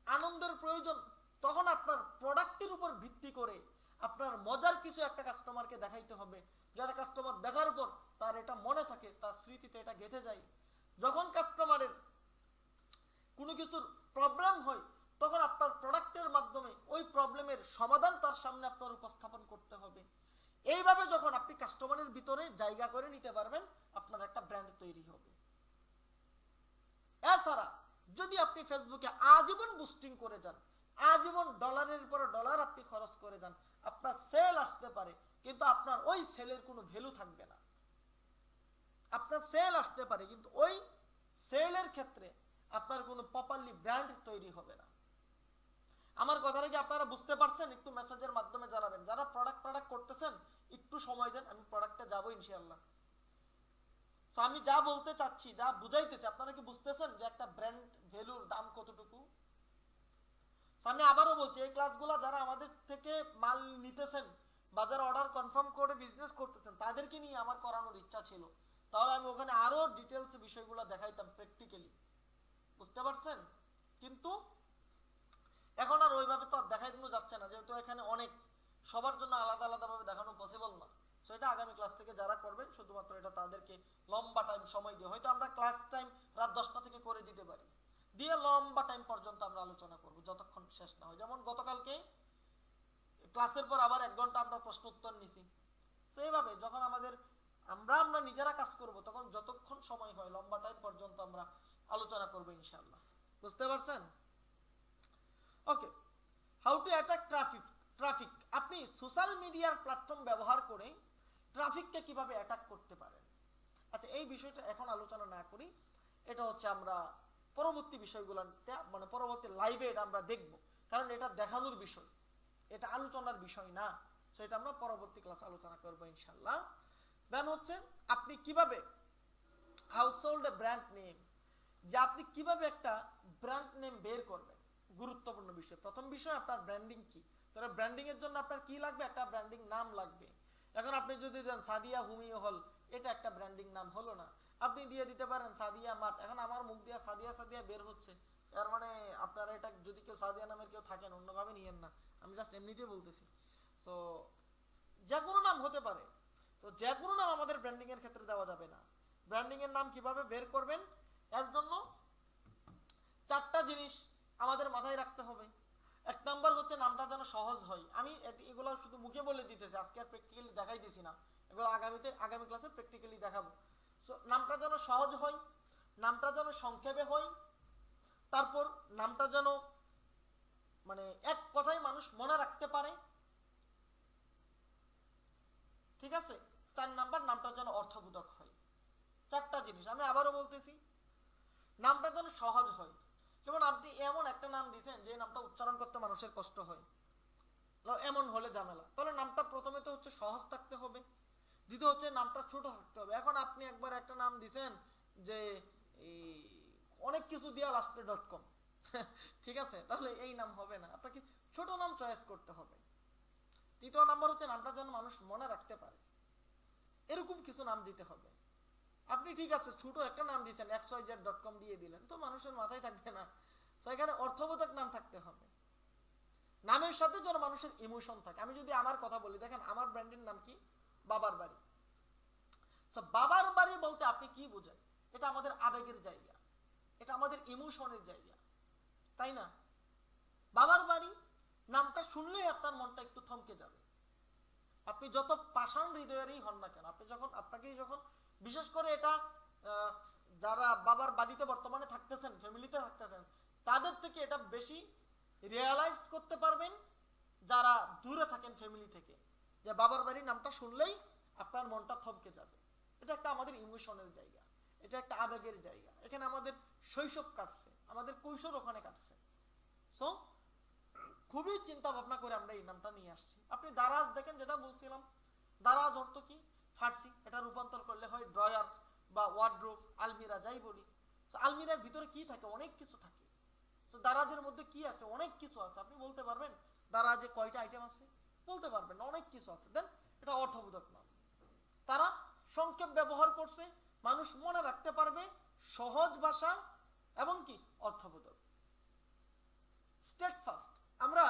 আনন্দের প্রয়োজন, তখন আপনার প্রোডাক্টের উপর ভিত্তি করে আপনার মজার কিছু একটা কাস্টমারকে দেখাইতে হবে, যারা কাস্টমার দেখার পর তার এটা মনে থাকে, তার স্মৃতিতে এটা গেঁথে যায়। যখন কাস্টমারের কোনো কিছুর প্রবলেম হয়, তখন আপনার প্রোডাক্টের মাধ্যমে ওই প্রবলেমের সমাধান তার সামনে আপনার উপস্থাপন করতে হবে। এইভাবে যখন আপনি কাস্টমারের ভিতরে জায়গা করে নিতে পারবেন, আপনার একটা ব্র্যান্ড তৈরি হবে। এছাড়া যদি আপনি ফেসবুকে আজীবন বুস্টিং করে যান, আজীবন ডলারের পর ডলার আপনি খরচ করে যান, আপনার সেল আসতে পারে কিন্তু আপনার ওই সেলের কোনো ভ্যালু থাকবে না। আপনার সেল আসতে পারে কিন্তু ওই সেলের ক্ষেত্রে আপনার কোনো প্রপারলি ব্র্যান্ড তৈরি হবে না। আমার কথাটা কি আপনারা বুঝতে পারছেন? একটু মেসেজের মাধ্যমে জানাবেন। যারা প্রোডাক্ট করতেছেন একটু সময় দেন, আমি প্রোডাক্টে যাবো ইনশাআল্লাহ। তো আমি যা বলতে চাচ্ছি, যা বুঝাইতেছি, আপনারা কি বুঝতেছেন যে একটা ব্র্যান্ড ভ্যালুর দাম কতটুকু? আমি আবারও বলছি, এই ক্লাসগুলো যারা আমাদের থেকে মাল নিতেছেন, বাজার অর্ডার কনফার্ম করে বিজনেস করতেছেন, তাদেরকে নিয়ে আমার করানোর ইচ্ছা ছিল। তাহলে আমি ওখানে আরো ডিটেলস বিষয়গুলো দেখাইতাম প্র্যাকটিক্যালি, বুঝতে পারছেন? কিন্তু এখন আর ওইভাবে তো দেখাইতে যাচ্ছে না, যেহেতু এখানে অনেক সবার জন্য আলাদা আলাদা ভাবে দেখানো পসিবল না। সো এটা আগামী ক্লাস থেকে যারা করবেন শুধুমাত্র এটা তাদেরকে লম্বা টাইম সময় দিয়ে, হয়তো আমরা ক্লাস টাইম রাত 10টা থেকে করে দিতে পারি, দিয়ে লম্বা টাইম পর্যন্ত আমরা আলোচনা করব যতক্ষণ শেষ না হয়। যেমন গতকালকে ক্লাসের পর আবার 1 ঘন্টা আমরা প্রশ্ন উত্তর নিছি। সেইভাবে যখন আমরা নিজেরা কাজ করব, তখন যতক্ষণ সময় হয় লম্বা টাইম পর্যন্ত আমরা আলোচনা করব ইনশাআল্লাহ। বুঝতে পারছেন? ওকে, হাউ টু অ্যাটাক ট্রাফিক। আপনি সোশ্যাল মিডিয়ার প্ল্যাটফর্ম ব্যবহার করে ট্রাফিককে কিভাবে অ্যাটাক করতে পারেন। আচ্ছা, এই বিষয়টা এখন আলোচনা না করি, এটা হচ্ছে আমরা পরবর্তী বিষয়গুলোতে, মানে পরবর্তী লাইভে এটা আমরা দেখব, কারণ এটা দেখানোর বিষয়, এটা আলোচনার বিষয় না। সো এটা আমরা পরবর্তী ক্লাসে আলোচনা করবো ইনশাআল্লাহ। দেন হচ্ছে আপনি কিভাবে হাউসহোল্ড ব্র্যান্ড নেম, যে আপনি কিভাবে একটা ব্র্যান্ড নেম বের করবেন, গুরুত্বপূর্ণ বিষয়। প্রথম বিষয় আপনার ব্র্যান্ডিং কি। তাহলে ব্র্যান্ডিং এর জন্য আপনার কি লাগবে? একটা ব্র্যান্ডিং নাম লাগবে। এখন আপনি যদি দেন সাদিয়া হুমিও হল, এটা একটা ব্র্যান্ডিং নাম হলো না। আপনি দিয়ে দিতে পারেন সাদিয়া মার্ট। এখন আমার মুখ দিয়ে সাদিয়া সাদিয়া বের হচ্ছে, এর মানে আপনারা এটা, যদি কেউ সাদিয়া নামের কেউ থাকেন অন্যভাবে নিয়েন না, আমি জাস্ট এমনিতেই বলতেছি। সো যে কোনো নাম হতে পারে, তো যে কোনো নাম আমাদের ব্র্যান্ডিং এর ক্ষেত্রে দেওয়া যাবে না। ব্র্যান্ডিং এর নাম কিভাবে বের করবেন, এর জন্য 4টা জিনিস আমাদের মাথায় রাখতে হবে। 1 নাম্বার হচ্ছে নামটা যেন সহজ হয়। আমি এগুলো শুধু মুখে বলে দিতেছি, আজকে আর প্র্যাকটিক্যালি দেখাইতেছি না, এগুলো আগামী ক্লাসে প্র্যাকটিক্যালি দেখাবো। সো নামটা যেন সহজ হয়, নামটা যেন সংক্ষেপে হয়, তারপর নামটা যেন মানে এক কথায় মানুষ মনে রাখতে পারে, ঠিক আছে? 4 নাম্বার, নামটা যেন অর্থবোধক হয়। 4টা জিনিস আমি আবারও বলতেছি, নামটা যেন সহজ হয়। যেমন আপনি এমন একটা নাম দিয়েছেন যে নামটা উচ্চারণ করতে মানুষের কষ্ট হয়, এমন হলে ঝামেলা। তাহলে নামটা প্রথমে তো হচ্ছে সহজ থাকতে হবে, দ্বিতীয় হচ্ছে নামটা ছোট থাকতে হবে। এখন আপনি একবার একটা নাম দিয়েছেন যে অনেক কিছু দিয়া লাস্টে .com ঠিক আছে, তাহলে এই নাম হবে না, আপনাকে ছোট নাম চয়েস করতে হবে। তৃতীয় নাম্বার হচ্ছে নামটা যেন মানুষ মনে রাখতে পারে, এরকম কিছু নাম দিতে হবে। আপনি ঠিক আছে ছোট একটা নাম দিয়েছেন xyz.com দিয়ে দিলেন, তো মানুষের মাথায় থাকবে না। সেখানে অর্থবোধক নাম থাকতে হবে, নামের সাথে যেন মানুষের ইমোশন থাকে। আমি যদি আমার কথা বলি, দেখেন আমার ব্র্যান্ডের নাম কি, বাবার বাড়ি। বাবার বাড়ি বলতে আপনি কি বোঝেন? এটা আমাদের আবেগের জায়গা, এটা আমাদের ইমোশনের জায়গা, তাই না? বাবার বাড়ি নামটা শুনলেই আপনার মনটা একটু থমকে যাবে। আপনি যত পাষাণ হৃদয়েরই হন না কেন, আপনি যখন বিশেষ করে এটা যারা বাবার বাড়িতে বর্তমানে থাকতেছেন, ফ্যামিলিতে থাকতেছেন, তাদের থেকে এটা বেশি রিয়ালাইজ করতে পারবেন যারা দূরে থাকেন ফ্যামিলি থেকে, যে বাবার বাড়ির নামটা শুনলেই আপনার মনটা থমকে যাবে। এটা একটা আমাদের ইমোশনের জায়গা, এটা একটা আবেগের জায়গা। এখানে আমাদের শৈশব কাটছে, আমাদের কৈশোর ওখানে কাটছে। সো খুবই চিন্তা ভাবনা করে আমরা এই নামটা নিয়ে আসছি। আপনি দারাজ দেখেন, যেটা বলছিলাম, দারাজ অর্থ কি? ফার্সি। এটা রূপান্তর করলে হয় ড্রয়ার বা ওয়ার্ডরোব, আলমিরা, যাই বলি। আলমিরার ভিতরে কি থাকে? অনেক কিছু থাকে। তো দারাজের মধ্যে কি আছে? অনেক কিছু আছে। আপনি বলতে পারবেন দারাজে কয়টা আইটেম আছে? বলতে পারবেন না, অনেক কিছু আছে। দেন এটা অর্থবোধক নাম। তারা সংক্ষেপ ব্যবহার করছে, মানুষ মনে রাখতে পারবে, সহজ ভাষা এবং কি অর্থবোধক। স্টেট ফার্স্ট, আমরা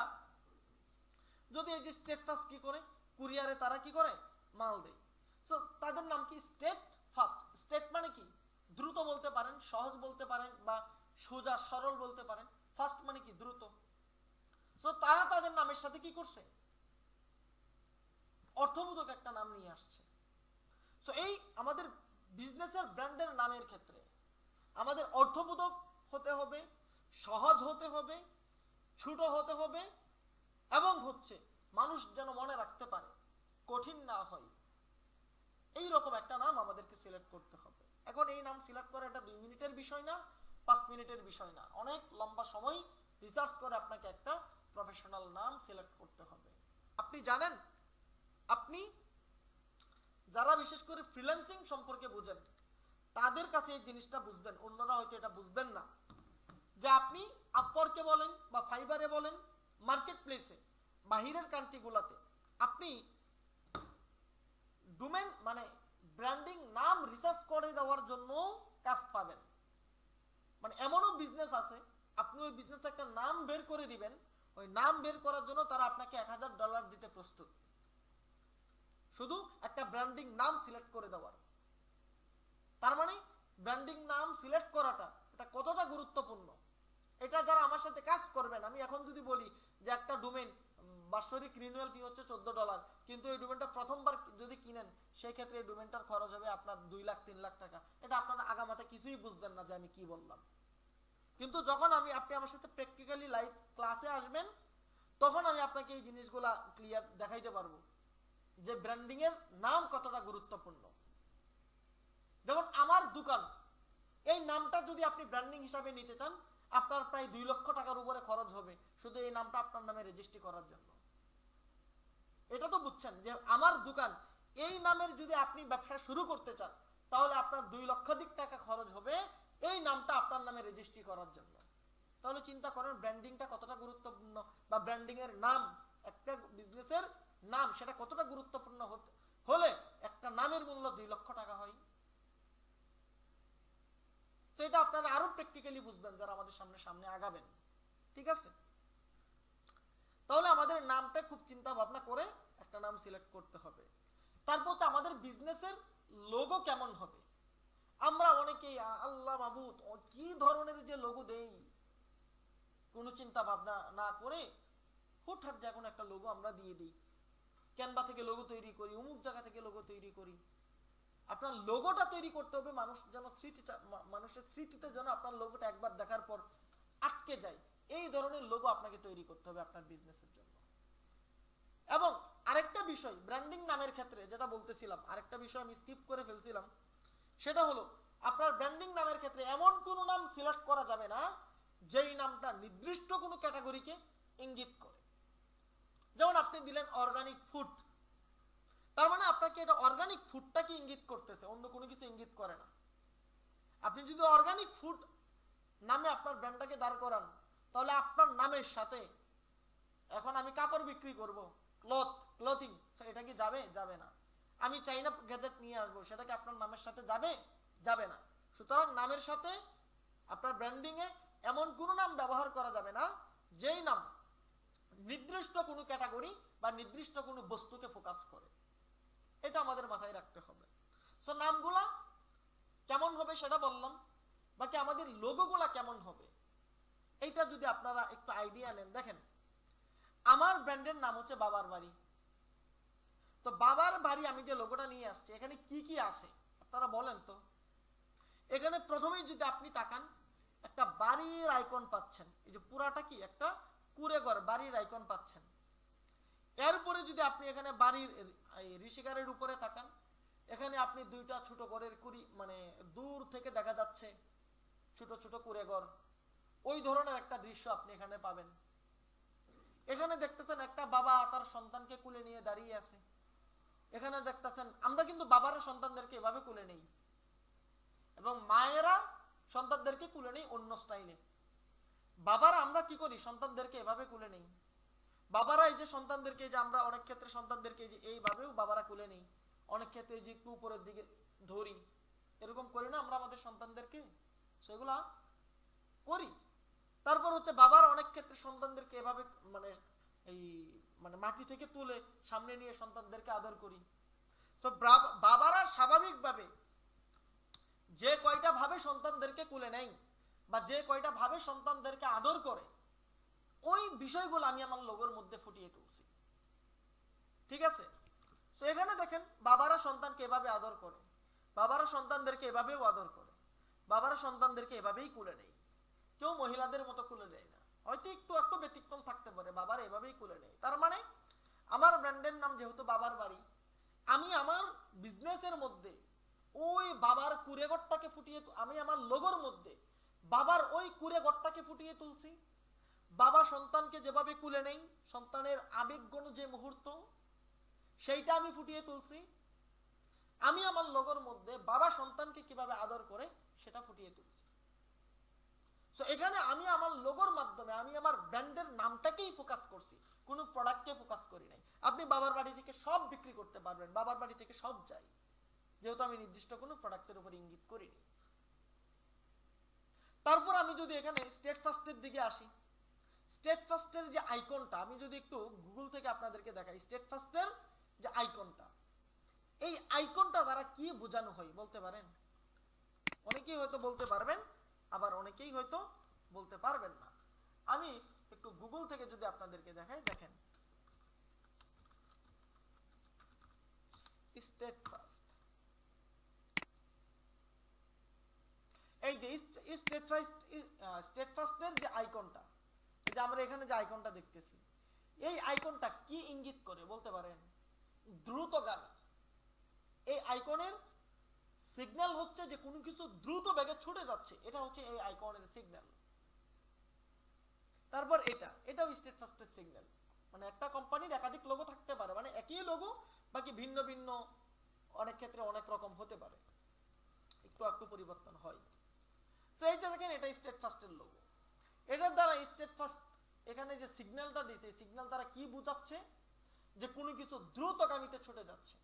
যদি এই যে স্টেট ফার্স্ট কি করে, কুরিয়ারে তারা কি করে, মাল দেয়। সো তাদের নাম কি? State first. স্টেট মানে কি? দ্রুত বলতে পারেন, সহজ বলতে পারেন, বা সোজা সরল বলতে পারেন। ফার্স্ট মানে কি? দ্রুত। সো তারা তাদের নামের সাথে কি করছে? অর্থবোধক একটা নাম নিয়ে আসছে। সো এই আমাদের বিজনেসের ব্র্যান্ডের নামের ক্ষেত্রে আমাদের অর্থবোধক হতে হবে, সহজ হতে হবে, ছোট হতে হবে, এবং হচ্ছে মানুষ যেন মনে রাখতে পারে, কঠিন না হয়, এই রকম একটা নাম আমাদেরকে সিলেক্ট করতে হবে। এখন এই নাম সিলেক্ট করা এটা 2 মিনিটের বিষয় না, 5 মিনিটের বিষয় না, অনেক লম্বা সময় রিসার্চ করে আপনাকে একটা প্রফেশনাল নাম সিলেক্ট করতে হবে। আপনি জানেন, আপনি যারা বিশেষ করে ফ্রিল্যান্সিং সম্পর্কে বুঝেন তাদের কাছে এই জিনিসটা বুঝবেন, অন্যরা হয়তো এটা বুঝবেন না, যে আপনি আপওয়ার্কে বলেন বা ফাইবারে বলেন, মার্কেট প্লেসে, বাহিরের কান্ট্রিগুলোতে আপনি ডোমেন মানে ব্র্যান্ডিং নাম রিসার্চ করে দেওয়ার জন্য কাজ পাবেন। মানে এমনও বিজনেস আছে, আপনি ওই বিজনেস একটা নাম বের করে দিবেন, ওই নাম বের করার জন্য তারা আপনাকে $1000 দিতে প্রস্তুত, শুধু একটা ব্র্যান্ডিং নাম সিলেক্ট করে দেওয়ার। তার মানে ব্র্যান্ডিং নাম সিলেক্ট করাটা এটা কতটা গুরুত্বপূর্ণ, এটা যারা আমার সাথে কাজ করবেন, আমি এখন যদি বলি যে একটা ডোমেন বাৎসরিক রিনিউয়াল ফি হচ্ছে $14, কিন্তু এই ডোমেনটা প্রথমবার যদি কিনেন সেই ক্ষেত্রে এই ডোমেনটার খরচ হবে আপনার 2 লাখ 3 লাখ টাকা। এটা আপনারা আগামাতে কিছুই বুঝবেন না যে আমি কি বললাম। কিন্তু যখন আপনি আমার সাথে প্র্যাকটিক্যালি লাইভ ক্লাসে আসবেন, তখন আমি আপনাকে এই জিনিসগুলা ক্লিয়ার দেখাইতে পারবো যে ব্র্যান্ডিং এর নাম কতটা গুরুত্বপূর্ণ। যেমন আমার দোকান, এই নামটা যদি আপনি ব্র্যান্ডিং হিসাবে নিতে চান, আপনার প্রায় 2 লক্ষ টাকার উপরে খরচ হবে শুধু এই নামটা আপনার নামে রেজিস্ট্রি করার জন্য। এটা তো বুঝছেন যে আমার দোকান, এই নামের যদি আপনি ব্যবসা শুরু করতে চান তাহলে আপনার 2 লক্ষাধিক টাকা খরচ হবে এই নামটা আপনার নামে রেজিস্ট্রি করার জন্য। তাহলে চিন্তা করেন ব্র্যান্ডিংটা কতটা গুরুত্বপূর্ণ, বা ব্র্যান্ডিং এর নাম, একটা বিজনেসের নাম, সেটা কতটা গুরুত্বপূর্ণ হলে একটা নামের মূল্য 2 লক্ষ টাকা হয়। সেটা আপনারা আরো প্র্যাকটিক্যালি বুঝবেন যারা আমাদের সামনে আগাবেন। ঠিক আছে? তাহলে আমাদের নামটা খুব চিন্তা ভাবনা করে একটা নাম সিলেক্ট করতে হবে। তারপর হচ্ছে আমাদের বিজনেসের লোগো কেমন হবে। আমরা অনেকেই আল্লাহ মাবুদ কি ধরনের যে লোগো দেই, কোনো চিন্তা ভাবনা না করে হুটহাট যে কোনো একটা লোগো আমরা দিয়ে দিই। ক্যানভা থেকে লোগো তৈরি করি, অমুক জায়গা থেকে লোগো তৈরি করি। আপনার লোগোটা তৈরি করতে হবে মানুষের স্মৃতিতে যেন আপনার লোগোটা একবার দেখার পর আটকে যায়, এই ধরনের লোগো আপনাকে তৈরি করতে হবে আপনার বিজনেসের জন্য। এবং আরেকটা বিষয় ব্র্যান্ডিং নামের ক্ষেত্রে যেটা বলতেছিলাম, আরেকটা বিষয় আমি স্কিপ করে ফেলছিলাম, সেটা হলো আপনার ব্র্যান্ডিং নামের ক্ষেত্রে এমন কোনো নাম সিলেক্ট করা যাবে না যেই নামটা নির্দিষ্ট কোনো ক্যাটাগরিকে ইঙ্গিত করে। যেমন আপনি দিলেন অর্গানিক ফুড, তার মানে আপনাকে এটা অর্গানিক ফুডটাকে ইঙ্গিত করতেছে, অন্য কোনো কিছু ইঙ্গিত করে না। আপনি যদি অর্গানিক ফুড নামে আপনার ব্র্যান্ডটাকে দাঁড় করান, তাহলে আপনার নামের সাথে এখন আমি কাপড় বিক্রি করব, ক্লথিং, এটা কি যাবে? যাবে না। আমি চাইনা গ্যাজেট নিয়ে আসবো, সেটা কি আপনার নামের সাথে যাবে? যাবে না। সুতরাং নামের সাথে আপনার ব্র্যান্ডিং এ এমন কোনো নাম ব্যবহার করা যাবে না যেই নাম নির্দিষ্ট কোনো ক্যাটাগরি বা নির্দিষ্ট কোনো বস্তুকে ফোকাস করে। এটা আমাদের মাথায় রাখতে হবে। সো নামগুলা কেমন হবে সেটা বললাম, বাকি আমাদের লোগোগুলা কেমন হবে এইটা যদি আপনারা একটু আইডিয়া নেন। দেখেন, আমার ব্র্যান্ডের নাম হচ্ছে বাবার বাড়ি। তো বাবার বাড়ি আমি যে লোগোটা নিয়ে আসছি, এখানে কি কি আছে আপনারা বলেন তো। এখানে প্রথমেই যদি আপনি তাকান, একটা বাড়ির আইকন পাচ্ছেন, এই যে পুরাটা কি একটা কুঁড়েঘর, বাড়ির আইকন পাচ্ছেন। এরপরে যদি আপনি এখানে বাড়ির ঋষিকারের উপরে তাকান, এখানে আপনি দুইটা ছোট ঘরের কুড়ি, মানে দূর থেকে দেখা যাচ্ছে ছোট ছোট কুঁড়েঘর, ওই ধরনের একটা দৃশ্য আপনি এখানে পাবেন। এখানে দেখতেছেন একটা বাবা তার সন্তানকে কুলে নিয়ে দাঁড়িয়ে আছে। এখানে দেখতেছেন, আমরা কিন্তু বাবারা সন্তানদেরকে এভাবে কুলে নেই এবং মায়েরা সন্তানদেরকে কুলে নেই অন্য স্টাইলে। বাবারা আমরা কি করি, সন্তানদেরকে এভাবে কুলে নেই। বাবারা এই যে সন্তানদেরকে, যে আমরা অনেক ক্ষেত্রে সন্তানদেরকে যে এইভাবেও বাবারা কুলে নেই, অনেক ক্ষেত্রে যে একটু উপরের দিকে ধরি, এরকম করি না আমরা আমাদের সন্তানদেরকে? সেগুলা করি। তারপর হচ্ছে বাবার অনেক ক্ষেত্রে সন্তানদেরকে এভাবে মানে এই মানে মাটি থেকে তুলে সামনে নিয়ে সন্তানদেরকে আদর করি। সো বাবারা স্বাভাবিকভাবে যে কয়টা ভাবে সন্তানদেরকে কুলে নেয় বা যে কয়টা ভাবে সন্তানদেরকে আদর করে, ওই বিষয়গুলো আমি আমার লোগোর মধ্যে ফুটিয়ে তুলছি। ঠিক আছে? তো এখানে দেখেন, বাবারা সন্তানকে এভাবে আদর করে, বাবারা সন্তানদেরকে এভাবেও আদর করে, বাবারা সন্তানদেরকে এভাবেই কুলে নেয়। কেউ মহিলাদের মতো কুলে দেয় না, হয়তো একটু একটু ব্যতিক্রম থাকতে পারে, বাবারা এভাবেই কুলে নেয়। তার মানে আমার ব্র্যান্ডের নাম যেহেতু বাবার বাড়ি, আমি আমার বিজনেসের মধ্যে ওই বাবার কুঁড়েঘরটাকে ফুটিয়ে, আমি আমার লোগোর মধ্যে বাবার ওই কুঁড়েঘরটাকে ফুটিয়ে তুলছি। বাবা সন্তানকে যেভাবে কুলে নেই, সন্তানের আবেগঘন যে মুহূর্ত, সেইটা আমি ফুটিয়ে তুলছি। আমি আমার লোগোর মধ্যে বাবা সন্তানকে কিভাবে আদর করে সেটা ফুটিয়ে তুলছি। সো এখানে আমি আমার লোগোর মাধ্যমে আমি আমার ব্র্যান্ডের নামটাকেই ফোকাস করছি, কোনো প্রোডাক্টকে ফোকাস করি নাই। আপনি বাবার বাড়ি থেকে সব বিক্রি করতে পারবেন, বাবার বাড়ি থেকে সব যাই, যেহেতু আমি নির্দিষ্ট কোনো প্রোডাক্টের উপর ইঙ্গিত করিনি। তারপর আমি যদি এখানে স্টেট ফার্স্টের দিকে আসি, স্টেট ফার্স্টের যে আইকনটা আমি যদি একটু গুগল থেকে আপনাদেরকে দেখাই, স্টেট ফার্স্টের যে আইকনটা, এই আইকনটা দ্বারা কি বোঝানো হয় বলতে পারেন? অনেকেই হয়তো বলতে পারবেন, আবার অনেকেই হয়তো বলতে পারবেন না। আমি একটু গুগল থেকে যদি আপনাদেরকে দেখাই, দেখেন স্টেট ফার্স্ট, এই যে স্টেট ফার্স্টের যে আইকনটা, এই যে আমরা এখানে যে আইকনটা দেখতেছি, এই আইকনটা কি ইঙ্গিত করে বলতে পারেন? দ্রুতগামী। এই আইকনের সিগন্যাল হচ্ছে যে কোনো কিছু দ্রুত বেগে ছুটে যাচ্ছে, এটা হচ্ছে এই আইকনের সিগন্যাল। তারপর এটাও স্টেট ফার্স্টের সিগন্যাল। মানে একটা কোম্পানির একাধিক লোগো থাকতে পারে, মানে একই লোগো বাকি ভিন্ন ভিন্ন, অনেক ক্ষেত্রে অনেক রকম হতে পারে, একটু একটু পরিবর্তন হয়। সো এই যে দেখেন, এটা স্টেট ফার্স্টের লোগো। এটার দ্বারা স্টেট ফার্স্ট এখানে যে সিগন্যালটা দিয়েছে, সিগন্যাল দ্বারা কি বোঝাচ্ছে? যে কোনো কিছু দ্রুতগামীতে ছুটে যাচ্ছে।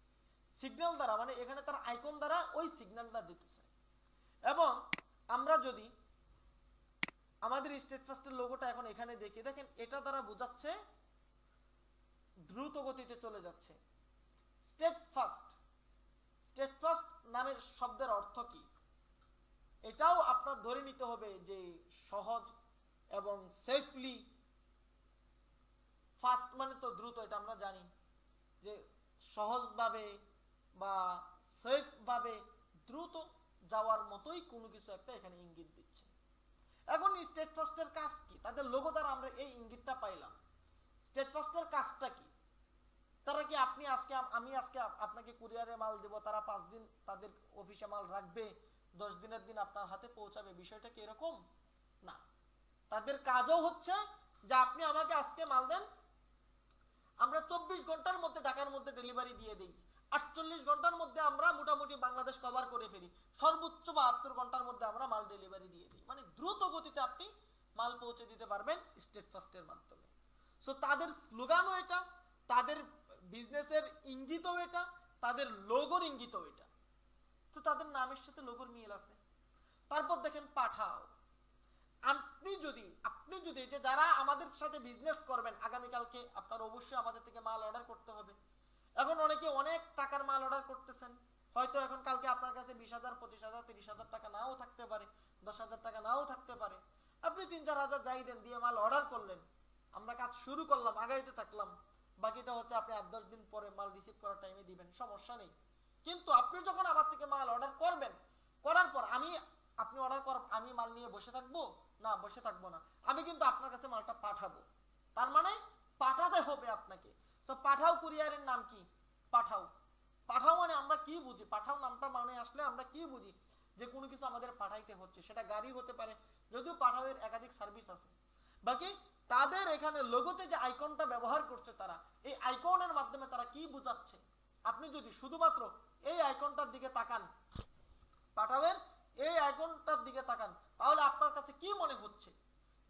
সিগন্যাল দ্বারা মানে এখানে তার আইকন দ্বারা ওই সিগন্যালটা দিতেছে। এবং আমরা যদি আমাদের স্টেট ফার্স্টের লোগোটা এখন এখানে দেখি, দেখেন এটা দ্বারা বোঝাচ্ছে দ্রুত গতিতে চলে যাচ্ছে। স্টেট ফার্স্ট নামের শব্দের অর্থ কি? এটাও আপনার ধরে নিতে হবে যে সহজ এবং সেফলি। ফাস্ট মানে তো দ্রুত, এটা আমরা জানি যে সহজভাবে বা সেফ ভাবে দ্রুত যাওয়ার মতোই কোনো কিছু একটা এখানে ইঙ্গিত দিচ্ছে। এখন স্টেট ফার্স্টের কাজ কি? তাদের লোগো দ্বারা আমরা এই ইঙ্গিতটা পাইলাম। স্টেট ফার্স্টের কাজটা কি? তারা কি আপনি আজকে আমি আজকে আপনাকে কুরিয়ারে মাল দেব, তারা 5 দিন তাদের অফিসে মাল রাখবে, 10 দিনের দিন আপনার হাতে পৌঁছাবে, বিষয়টা কি এরকম না। তাদের কাজও হচ্ছে যে আপনি আমাকে আজকে মাল দেন, আমরা 24 ঘন্টার মধ্যে ঢাকার মধ্যে ডেলিভারি দিয়ে দিই, 48 ঘন্টার মধ্যে আমরা মোটামুটি বাংলাদেশ কভার করে ফেলি, সর্বোচ্চ 72 ঘন্টার মধ্যে আমরা মাল ডেলিভারি দিয়ে দিই। মানে দ্রুত গতিতে আপনি মাল পৌঁছে দিতে পারবেন স্টেট ফার্স্টের মাধ্যমে। সো তাদের স্লোগানও এটা, তাদের বিজনেসের ইঙ্গিতও এটা, তাদের লোগোর ইঙ্গিতও এটা। তো তাদের নামের সাথে লোগোর মিল আছে। তারপর দেখেন পাঠাও। আপনি যদি যে যারা আমাদের সাথে বিজনেস করবেন আগামীকালকে, আপনার অবশ্যই আমাদের থেকে মাল অর্ডার করতে হবে। এখন অনেকে অনেক টাকার মাল অর্ডার করতেছেন, হয়তো এখন কালকে আপনার কাছে 20,000, 25,000, 30,000 টাকা নাও থাকতে পারে, 10,000 টাকা নাও থাকতে পারে। আপনি 3-4 হাজার যাই দেন দিয়ে মাল অর্ডার করলেন, আমরা কাজ শুরু করলাম, আগাইতে থাকলাম, বাকিটা হচ্ছে আপনি 8-10 দিন পরে মাল রিসিভ করার টাইমে দিবেন, সমস্যা নেই। কিন্তু আপনি যখন আমার থেকে মাল অর্ডার করবেন, করার পর আপনি অর্ডার কর, আমি মাল নিয়ে বসে থাকবো না? বসে থাকবো না, আমি কিন্তু আপনার কাছে মালটা পাঠাবো। তার মানে পাঠাতে হবে আপনাকে। তো পাঠাও কুরিয়ারের নাম কি? পাঠাও। পাঠাও মানে আমরা কি বুঝি? পাঠাও নামটা মানে আসলে আমরা কি বুঝি? যে কোনো কিছু আমাদের পাঠাইতে হচ্ছে, সেটা গাড়ি হতে পারে, যদিও পাঠাওয়ের একাধিক সার্ভিস আছে। বাকি তাদের এখানে লোগোতে যে আইকনটা ব্যবহার করছে, তারা এই আইকনের মাধ্যমে তারা কি বোঝাচ্ছে? আপনি যদি শুধুমাত্র এই আইকনটার দিকে তাকান, পাঠাওয়ের এই আইকনটার দিকে তাকান, তাহলে আপনার কাছে কি মনে হচ্ছে?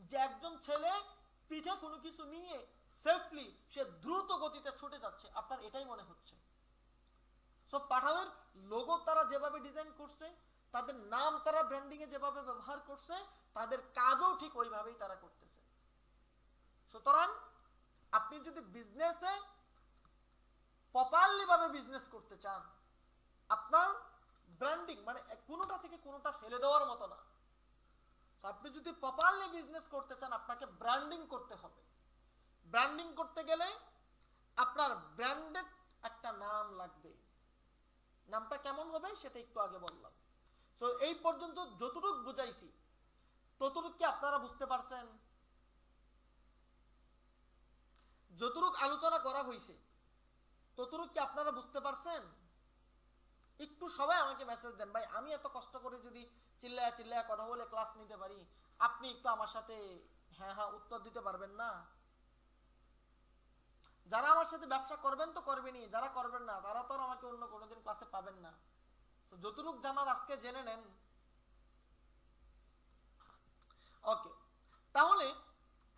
যে একজন ছেলে পিঠে কোনো কিছু নিয়ে সেফলি সে দ্রুত গতিতে ছুটে যাচ্ছে, আপনার এটাই মনে হচ্ছে। সো পাঠাওয়ের লোগো তারা যেভাবে ডিজাইন করছে, তাদের নাম তারা ব্র্যান্ডিং এ যেভাবে ব্যবহার করছে, তাদের কাজও ঠিক ওইভাবেই তারা করতেছে। সুতরাং আপনি যদি বিজনেসে প্রপারলি ভাবে বিজনেস করতে চান, আপনার ব্র্যান্ডিং মানে কোনোটা থেকে কোনোটা ফেলে দেওয়ার মতো না। আপনি যদি প্রপারলি বিজনেস করতে চান, আপনাকে ব্র্যান্ডিং করতে হবে। ব্র্যান্ডিং করতে গেলে আপনার ব্র্যান্ডেড একটা নাম লাগবে। নামটা কেমন হবে সেটা একটু আগে বললাম। তো এই পর্যন্ত যতটুকু বুঝাইছি, ততটুকু কি আপনারা বুঝতে পারছেন? যতটুকু আলোচনা করা হয়েছে ততটুকু কি আপনারা বুঝতে পারছেন? একটু সবাই আমাকে মেসেজ দেন, ভাই আমি এত কষ্ট করে যদি চিল্লায়া চিল্লায়া কথা বলে ক্লাস নিতে পারি, আপনি একটু আমার সাথে হ্যাঁ হ্যাঁ উত্তর দিতে পারবেন না? যারা আমার সাথে ব্যবসা করবেন তো করবেনই, যারা করবেন না তারা তো আর আমাকে অন্য কোনোদিন ক্লাসে পাবেন না। যতটুকু জানার আজকে জেনে নেন। ওকে, তাহলে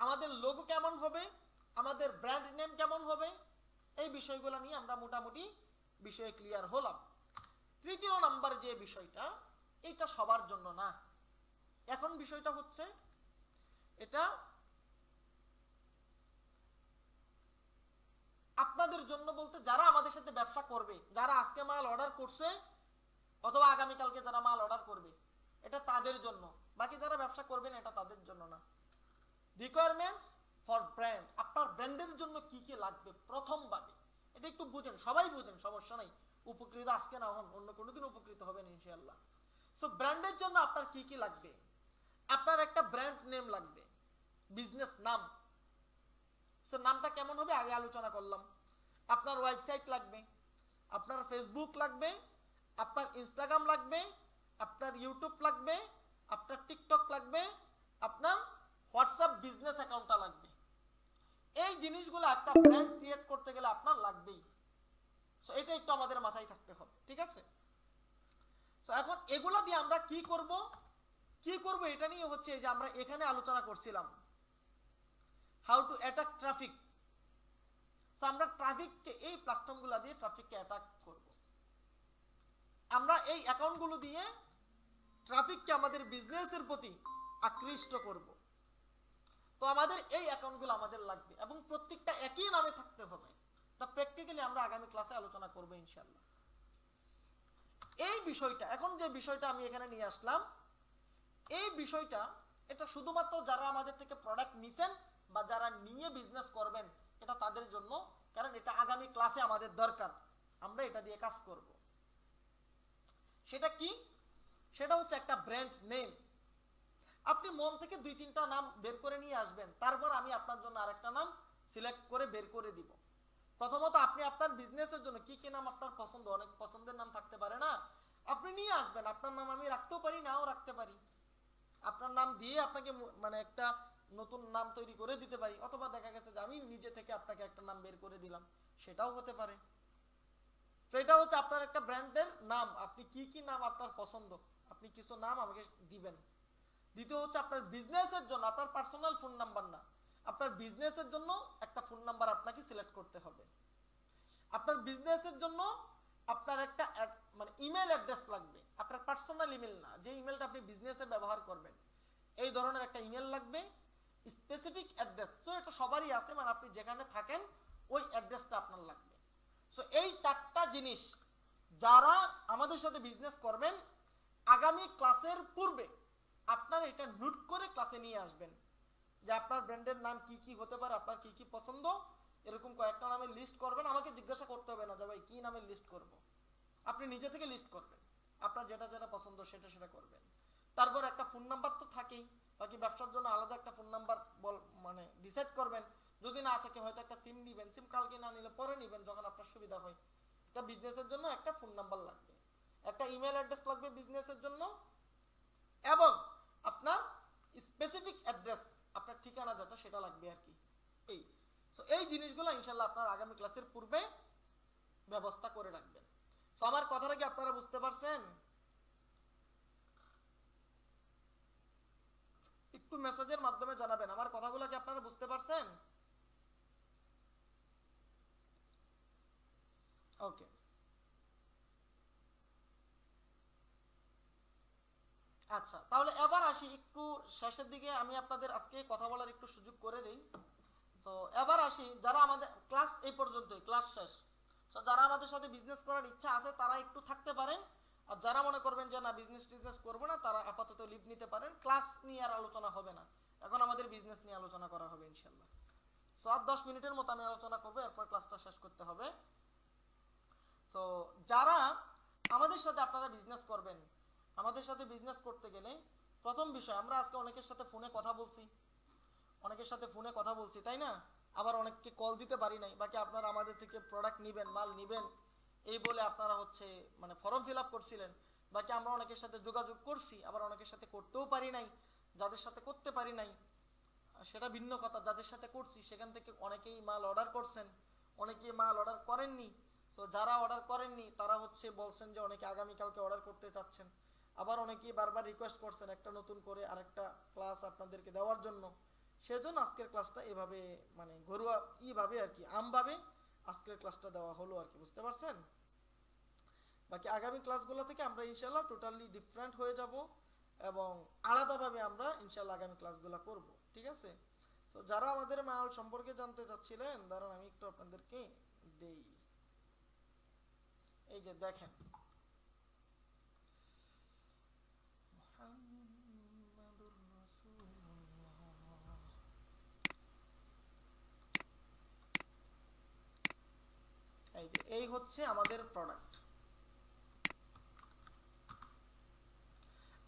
আমাদের লোগো কেমন হবে, আমাদের ব্র্যান্ড নেম কেমন হবে, এই বিষয়গুলো নিয়ে আমরা মোটামুটি বিষয়ে ক্লিয়ার হলাম। তৃতীয় নাম্বার যে বিষয়টা, এটা সবার জন্য না। এখন বিষয়টা হচ্ছে এটা আপনাদের জন্য, বলতে যারা আমাদের সাথে ব্যবসা করবে, যারা আজকে মাল অর্ডার করছে অথবা আগামীকালকে যারা মাল অর্ডার করবে, এটা তাদের জন্য। বাকি যারা ব্যবসা করবেন এটা তাদের জন্য না। রিকোয়ারমেন্টস ফর ব্র্যান্ড, আপনার ব্র্যান্ডের জন্য কি কি লাগবে প্রথম ভাবে এটা একটু বুঝেন, সবাই বুঝেন, সমস্যা নাই। উপকৃত আজকে না হন, অন্য কোনোদিন উপকৃত হবেন ইনশাআল্লাহ। সো ব্র্যান্ডের জন্য আপনার কি কি লাগবে? আপনার একটা ব্র্যান্ড নেম লাগবে, বিজনেস নাম। সো নামটা কেমন হবে আগে আলোচনা করলাম। আপনার ওয়েবসাইট লাগবে, আপনার ফেসবুক লাগবে, আপনার ইনস্টাগ্রাম লাগবে, আপনার ইউটিউব লাগবে, আপনার টিকটক লাগবে, আপনার হোয়াটসঅ্যাপ বিজনেস অ্যাকাউন্টটা লাগবে। এই জিনিসগুলো একটা ব্র্যান্ড ক্রিয়েট করতে গেলে আপনার লাগবেই। সো এটা একটু আমাদের মাথায় থাকতে হবে, ঠিক আছে? সো এখন এগুলা দিয়ে আমরা কি করব এটা নিয়ে হচ্ছে যে আমরা এখানে আলোচনা করছিলাম how to attack traffic. So আমরা ট্রাফিককে এই প্ল্যাটফর্মগুলো দিয়ে ট্রাফিককে অ্যাটাক করব। আমরা এই অ্যাকাউন্টগুলো দিয়ে ট্রাফিককে আমাদের বিজনেসের প্রতি আকৃষ্ট করব। তো আমাদের এই অ্যাকাউন্টগুলো আমাদের লাগবে এবং প্রত্যেকটা একই নামে থাকতে হবে। তা প্র্যাকটিক্যালি আমরা আগামী ক্লাসে আলোচনা করব ইনশাআল্লাহ। এই বিষয়টা, এখন যে বিষয়টা আমি এখানে নিয়ে আসলাম, এই বিষয়টা এটা শুধুমাত্র যারা আমাদের থেকে প্রোডাক্ট নিছেন বা যারা নিয়ে বিজনেস করবেন এটা তাদের জন্য, কারণ এটা আগামী ক্লাসে আমাদের দরকার, আমরা এটা দিয়ে কাজ করব। সেটা কি? সেটা হচ্ছে একটা ব্র্যান্ড নেম। আপনি মন থেকে 2-3টা নাম বের করে নিয়ে আসবেন, তারপর আমি আপনার জন্য আরেকটা নাম সিলেক্ট করে বের করে দিব। প্রথমত আপনি আপনার বিজনেসের জন্য কি কি নাম আপনার পছন্দ, অনেক পছন্দের নাম থাকতে পারে না, আপনি নিয়ে আসবেন। আপনার নাম আমি রাখতেও পারি, নাও রাখতে পারি। আপনার নাম দিয়ে আপনাকে মানে একটা নতুন নাম তৈরি করে দিতে পারি, অথবা দেখা গেছে যে আমি নিজে থেকে আপনাকে একটা নাম বের করে দিলাম, সেটাও হতে পারে। সেটা হচ্ছে আপনার একটা ব্র্যান্ডের নাম, আপনি কি কি নাম আপনার পছন্দ, আপনি কিছু নাম আমাকে দিবেন। দ্বিতীয় হচ্ছে আপনার বিজনেসের জন্য, আপনার পার্সোনাল ফোন নাম্বার না, আপনার বিজনেসের জন্য একটা ফোন নাম্বার আপনাকে সিলেক্ট করতে হবে। আপনার বিজনেসের জন্য আপনার একটা মানে ইমেল অ্যাড্রেস লাগবে, আপনার পার্সোনাল ইমেল না, যে ইমেলটা আপনি বিজনেসে ব্যবহার করবেন এই ধরনের একটা ইমেল লাগবে, স্পেসিফিক অ্যাড্রেস। তো এটা সবারই আছে, মানে আপনি যেখানে থাকেন ওই অ্যাড্রেসটা আপনার লাগবে। সো এই চারটা জিনিস যারা আমাদের সাথে বিজনেস করবেন আগামী ক্লাসের পূর্বে আপনারা এটা নোট করে ক্লাসে নিয়ে আসবেন, যে আপনার ব্র্যান্ডের নাম কি কি হতে পারে, আপনার কি কি পছন্দ, এরকম কয়েকটা নামের লিস্ট করবেন। আমাকে জিজ্ঞাসা করতে হবে না যে ভাই কি নামের লিস্ট করব, আপনি নিজে থেকে লিস্ট করবেন, আপনার যেটা যেটা পছন্দ সেটা সেটা করবেন। তারপর একটা ফোন নাম্বার তো থাকেই, বাকি ব্যবসার জন্য আলাদা একটা ফোন নাম্বার মানে ডিসাইড করবেন। যদি না থাকে হয়তো একটা সিম নেবেন, সিম কালকে না নিলে পরে নেবেন যখন আপনার সুবিধা হয়। এটা বিজনেসের জন্য একটা ফোন নাম্বার লাগবে, একটা ইমেল অ্যাড্রেস লাগবে বিজনেসের জন্য, এবং আপনার স্পেসিফিক অ্যাড্রেস, আপনার ঠিকানা যেটা সেটা লাগবে আর কি। এই সো এই জিনিসগুলো ইনশাআল্লাহ আপনার আগামী ক্লাসের পূর্বে ব্যবস্থা করে রাখবেন। সো আমার কথাটা কি আপনারা বুঝতে পারছেন? একটু মেসেজের মাধ্যমে জানাবেন আমার কথাগুলো কি আপনারা বুঝতে পারছেন? ওকে, আচ্ছা তাহলে এবার আসি একটু শেষের দিকে, আমি আপনাদের আজকে কথা বলার একটু সুযোগ করে দেই। তো এবার আসি, যারা আমাদের ক্লাস এই পর্যন্তই, ক্লাস শেষ। তো যারা আমাদের সাথে বিজনেস করার ইচ্ছা আছে তারা একটু থাকতে পারেন, আর যারা মনে করবেন যে না বিজনেস করবো না তারা আপাতত লিভ নিতে পারেন। ক্লাস নিয়ে আর আলোচনা হবে না, এখন আমাদের বিজনেস নিয়ে আলোচনা করা হবে ইনশাল্লাহ। 7-10 মিনিটের মতো আমি আলোচনা করবো, এরপর ক্লাসটা শেষ করতে হবে। তো যারা আমাদের সাথে আপনারা বিজনেস করবেন, আমাদের সাথে বিজনেস করতে গেলে প্রথম বিষয়, আমরা আজকে অনেকের সাথে ফোনে কথা বলছি, তাই না? আবার অনেককে কল দিতে পারি নাই, বাকি আপনারা আমাদের থেকে প্রোডাক্ট নিবেন, মাল নিবেন এই বলে আপনারা হচ্ছে মানে ফর্ম ফিল আপ করছিলেন। বাকি আমরা অনেকের সাথে যোগাযোগ করছি, আবার অনেকের সাথে করতেও পারি নাই। যাদের সাথে করতে পারি নাই সেটা ভিন্ন কথা, যাদের সাথে করছি সেখান থেকে অনেকেই মাল অর্ডার করছেন, অনেকেই মাল অর্ডার করেননি। তো যারা অর্ডার করেননি তারা হচ্ছে বলছেন যে অনেকে আগামীকালকে অর্ডার করতে চাচ্ছেন, আবার অনেকেই বারবার রিকোয়েস্ট করছেন একটা নতুন করে আরেকটা ক্লাস আপনাদেরকে দেওয়ার জন্য। সেজন্য আজকের ক্লাসটা এভাবে মানে ঘরোয়া ইভাবে আর কি, আমভাবে আজকের ক্লাসটা দেওয়া হলো আর কি, বুঝতে পারছেন? বাকি আগামী ক্লাসগুলো থেকে আমরা ইনশাল্লাহ টোটালি ডিফারেন্ট হয়ে যাব এবং আলাদাভাবে আমরা ইনশাল্লাহ আগামী ক্লাসগুলো করব, ঠিক আছে? তো যারা আমাদের মাল সম্পর্কে জানতে চাচ্ছিলেন, দাঁড়ান আমি একটু আপনাদেরকে দেই। এই যে দেখেন, এই যে এই হচ্ছে আমাদের প্রোডাক্ট।